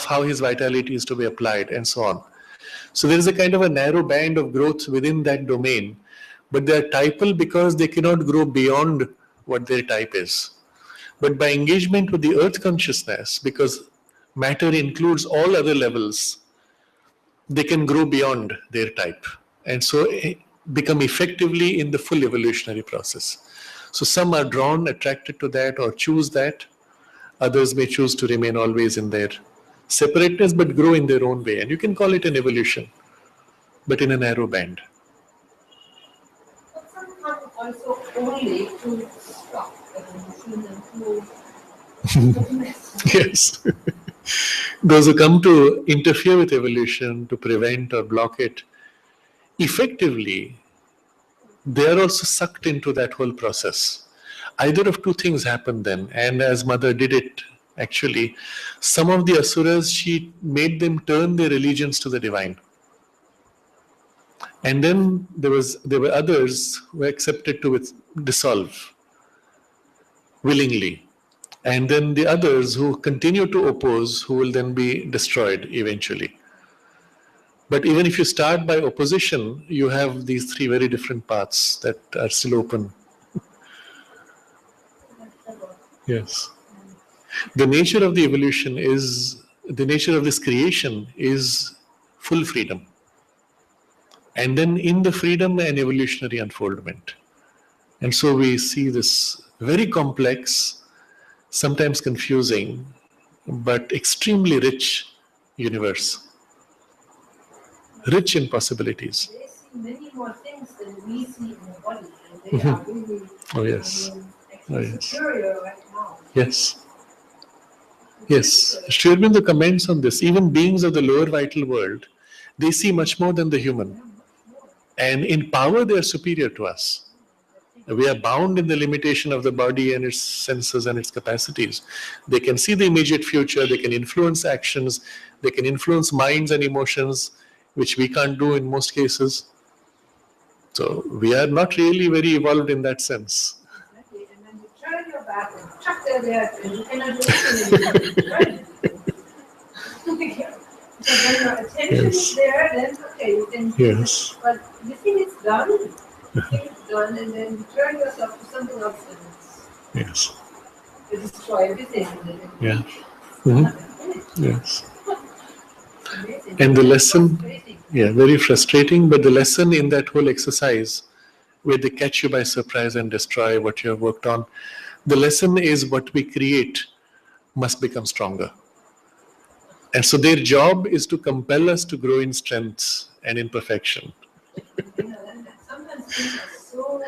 how his vitality is to be applied, and so on. So there is a kind of a narrow band of growth within that domain, but they are typal because they cannot grow beyond what their type is. But by engagement with the earth consciousness, because matter includes all other levels, they can grow beyond their type and so become effectively in the full evolutionary process. So some are drawn, attracted to that or choose that. Others may choose to remain always in their separateness but grow in their own way. And you can call it an evolution, but in a narrow band. But some come also only to stop evolution and to Yes. Those who come to interfere with evolution, to prevent or block it, effectively, they are also sucked into that whole process. Either of two things happen then, and as Mother did it, actually, some of the asuras, she made them turn their allegiance to the divine. And then there were others who accepted to dissolve willingly. And then the others who continue to oppose, who will then be destroyed eventually. But even if you start by opposition, you have these three very different paths that are still open. Yes. The nature of the evolution is, the nature of this creation is full freedom. And then in the freedom, an evolutionary unfoldment. And so we see this very complex, sometimes confusing, but extremely rich universe. Rich in possibilities. they see many more things than we see in the body, and they are really, Oh, yes. actually superior right now. Yes. Sri Aurobindo comments on this. Even beings of the lower vital world, they see much more than the human. And in power, they are superior to us. We are bound in the limitation of the body and its senses and its capacities. They can see the immediate future, they can influence actions, they can influence minds and emotions, which we can't do in most cases. So we are not really very evolved in that sense. Exactly. And then you turn your back and chuck there, and you cannot do anything anymore. So when your attention is there, then okay, you can. Yes. But you think it's done. You think it's done, and then you turn yourself to something else, and Yes. you destroy everything. Yeah. Yes. Amazing. And the lesson, Frustrating. very frustrating, but the lesson in that whole exercise, where they catch you by surprise and destroy what you have worked on, the lesson is what we create must become stronger. And so their job is to compel us to grow in strength and in perfection. And sometimes things are so,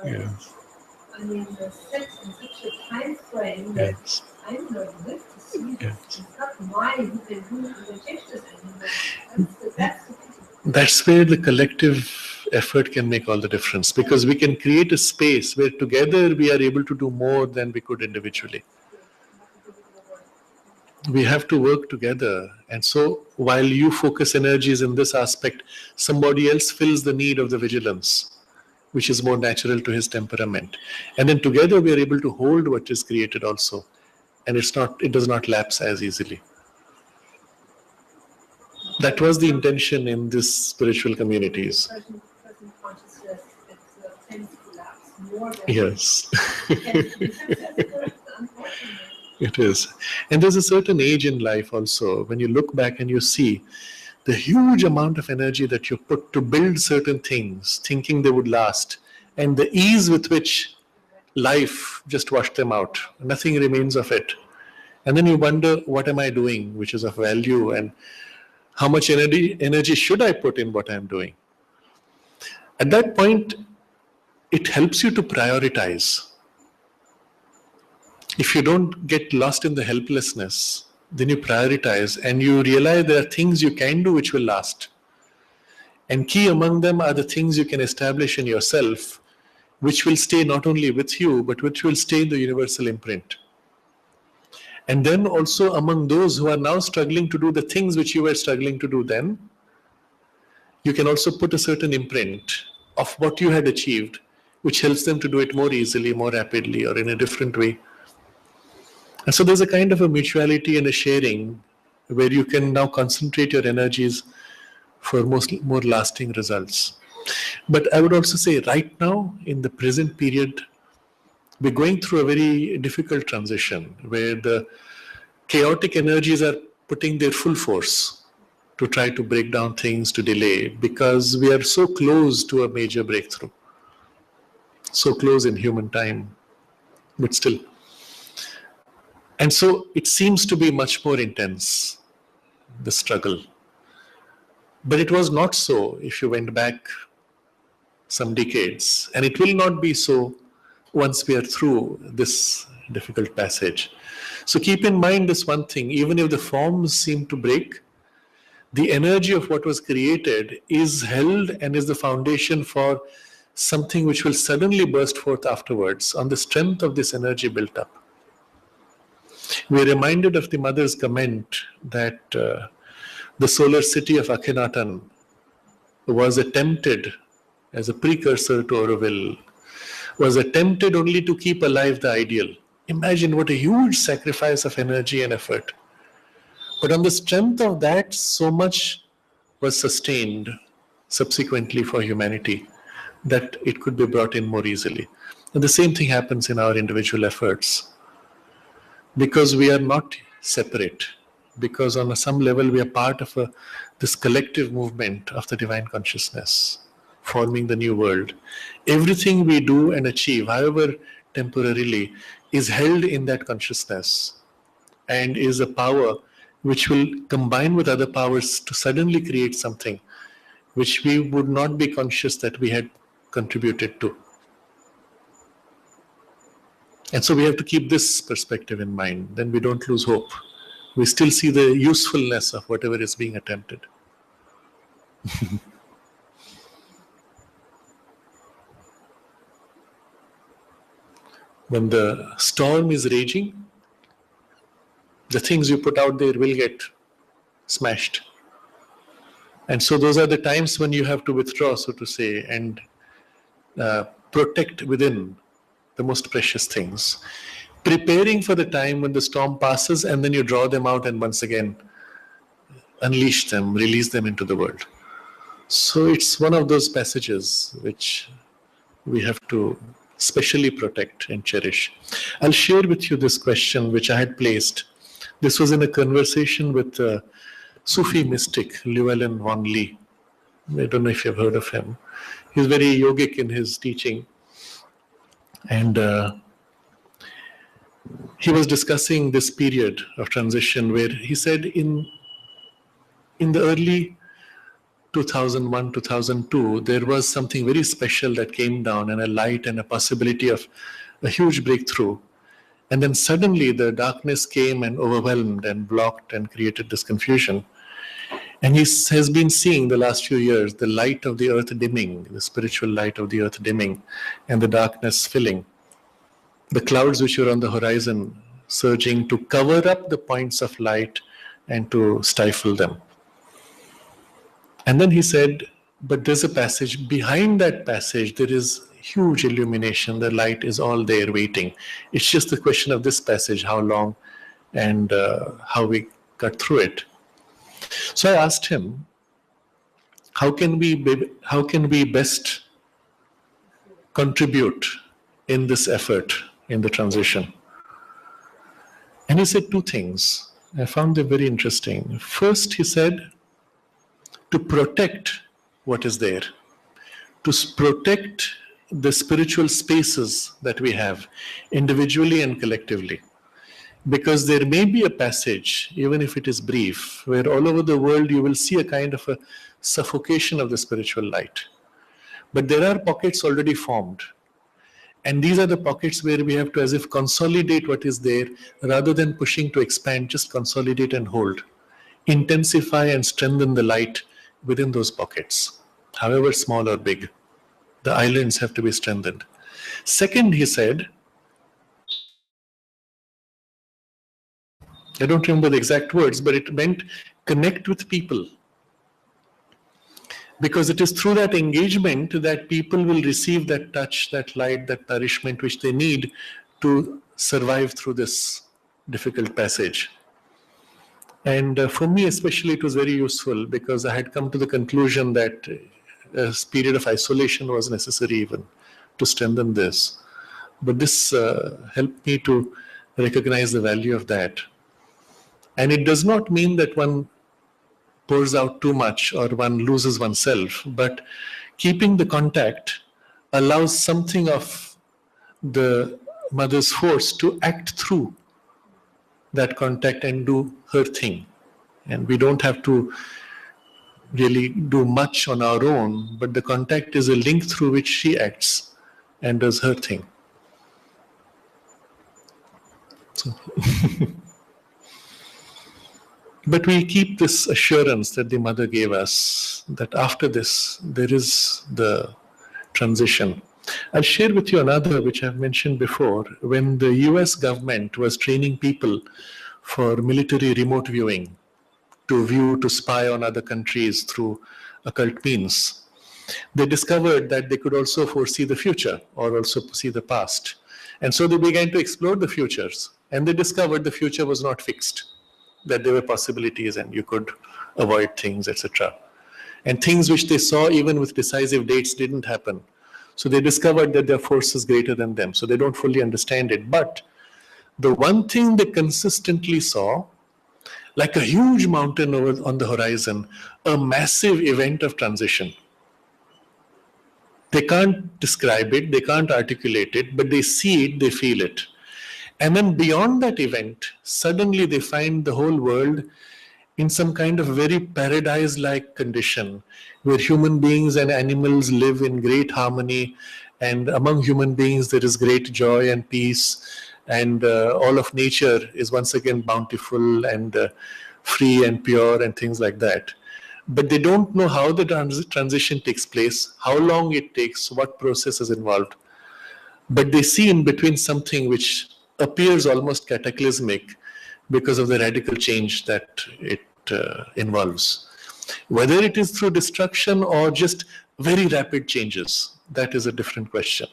I mean, set in such a time frame that Yes. I'm not good to see this. Yes. It's not mine who can change this anymore. That's the pity. That's where the collective effort can make all the difference, because we can create a space where together we are able to do more than we could individually. We have to work together. And so while you focus energies in this aspect, somebody else fills the need of the vigilance, which is more natural to his temperament. And then together we are able to hold what is created also. And it does not lapse as easily. That was the intention in these spiritual communities. Present consciousness, it tends to lapse more than Yes. unfortunately. It is. And there's a certain age in life also, when you look back and you see the huge amount of energy that you put to build certain things, thinking they would last, and the ease with which life just washed them out. Nothing remains of it. And then you wonder, what am I doing which is of value, and how much energy should I put in what I'm doing? At that point, it helps you to prioritize. If you don't get lost in the helplessness, then you prioritize and you realize there are things you can do which will last. And key among them are the things you can establish in yourself, which will stay not only with you, but which will stay in the universal imprint. And then also among those who are now struggling to do the things which you were struggling to do then, you can also put a certain imprint of what you had achieved, which helps them to do it more easily, more rapidly, or in a different way. And so there's a kind of a mutuality and a sharing where you can now concentrate your energies for more lasting results. But I would also say right now, in the present period, we're going through a very difficult transition where the chaotic energies are putting their full force to try to break down things, to delay, because we are so close to a major breakthrough. So close in human time, but still. And so it seems to be much more intense, the struggle. But it was not so if you went back some decades, and it will not be so once we are through this difficult passage. So keep in mind this one thing: even if the forms seem to break, the energy of what was created is held and is the foundation for something which will suddenly burst forth afterwards on the strength of this energy built up. We're reminded of the mother's comment that the solar city of Akhenaten was attempted as a precursor to Aurobindo, was attempted only to keep alive the ideal. Imagine what a huge sacrifice of energy and effort. But on the strength of that, so much was sustained subsequently for humanity that it could be brought in more easily. And the same thing happens in our individual efforts. Because we are not separate, because on some level we are part of this collective movement of the divine consciousness, forming the new world. Everything we do and achieve, however temporarily, is held in that consciousness and is a power which will combine with other powers to suddenly create something which we would not be conscious that we had contributed to. And so we have to keep this perspective in mind. Then we don't lose hope. We still see the usefulness of whatever is being attempted. When the storm is raging, the things you put out there will get smashed. And so those are the times when you have to withdraw, so to say, and protect within the most precious things. Preparing for the time when the storm passes and then you draw them out and once again unleash them, release them into the world. So it's one of those passages which we have to specially protect and cherish. I'll share with you this question which I had placed. This was in a conversation with Sufi mystic Llewellyn Van Lee. I don't know if you've heard of him. He's very yogic in his teaching. And he was discussing this period of transition where he said in the early 2001, 2002, there was something very special that came down, and a light and a possibility of a huge breakthrough. And then suddenly the darkness came and overwhelmed and blocked and created this confusion. And he has been seeing the last few years the light of the earth dimming, the spiritual light of the earth dimming, and the darkness filling. The clouds which were on the horizon surging to cover up the points of light and to stifle them. And then he said, but there's a passage. Behind that passage, there is huge illumination. The light is all there waiting. It's just the question of this passage, how long and how we cut through it. So I asked him, how can we best contribute in this effort, in the transition? And he said two things. I found them very interesting. First, he said, to protect what is there, to protect the spiritual spaces that we have, individually and collectively. Because there may be a passage, even if it is brief, where all over the world you will see a kind of a suffocation of the spiritual light. But there are pockets already formed. And these are the pockets where we have to as if consolidate what is there, rather than pushing to expand, just consolidate and hold. Intensify and strengthen the light within those pockets, however small or big. The islands have to be strengthened. Second, he said, I don't remember the exact words, but it meant connect with people. Because it is through that engagement that people will receive that touch, that light, that nourishment which they need to survive through this difficult passage. And for me especially, it was very useful because I had come to the conclusion that a period of isolation was necessary even to strengthen this. But this helped me to recognize the value of that. And it does not mean that one pours out too much or one loses oneself, but keeping the contact allows something of the mother's force to act through that contact and do her thing. And we don't have to really do much on our own, but the contact is a link through which she acts and does her thing. So but we keep this assurance that the mother gave us that after this, there is the transition. I'll share with you another, which I've mentioned before. When the US government was training people for military remote viewing, to spy on other countries through occult means, they discovered that they could also foresee the future or also see the past. And so they began to explore the futures, and they discovered the future was not fixed, that there were possibilities and you could avoid things, etc. And things which they saw even with decisive dates didn't happen. So they discovered that their force is greater than them. So they don't fully understand it. But the one thing they consistently saw, like a huge mountain over on the horizon, a massive event of transition. They can't describe it, they can't articulate it, but they see it, they feel it. And then beyond that event, suddenly they find the whole world in some kind of very paradise-like condition where human beings and animals live in great harmony, and among human beings there is great joy and peace, and all of nature is once again bountiful and free and pure and things like that. But they don't know how the transition takes place, how long it takes, what process is involved. But they see in between something which appears almost cataclysmic because of the radical change that it involves. Whether it is through destruction or just very rapid changes, that is a different question.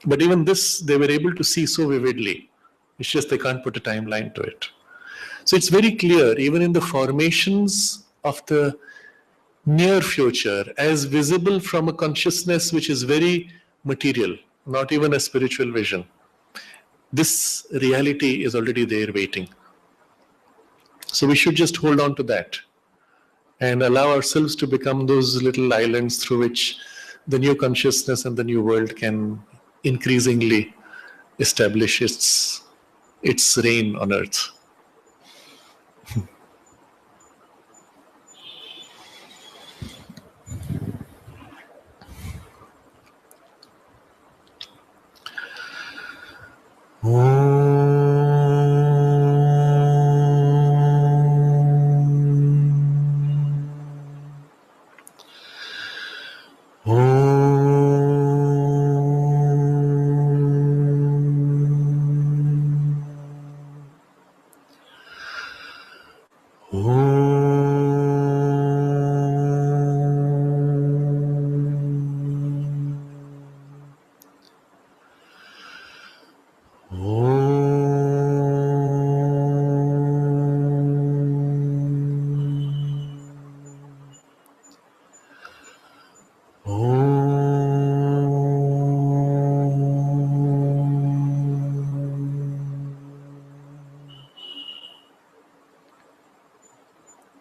But even this, they were able to see so vividly. It's just they can't put a timeline to it. So it's very clear, even in the formations of the near future, as visible from a consciousness which is very material, not even a spiritual vision. This reality is already there waiting. So we should just hold on to that and allow ourselves to become those little islands through which the new consciousness and the new world can increasingly establish its reign on earth. Oh.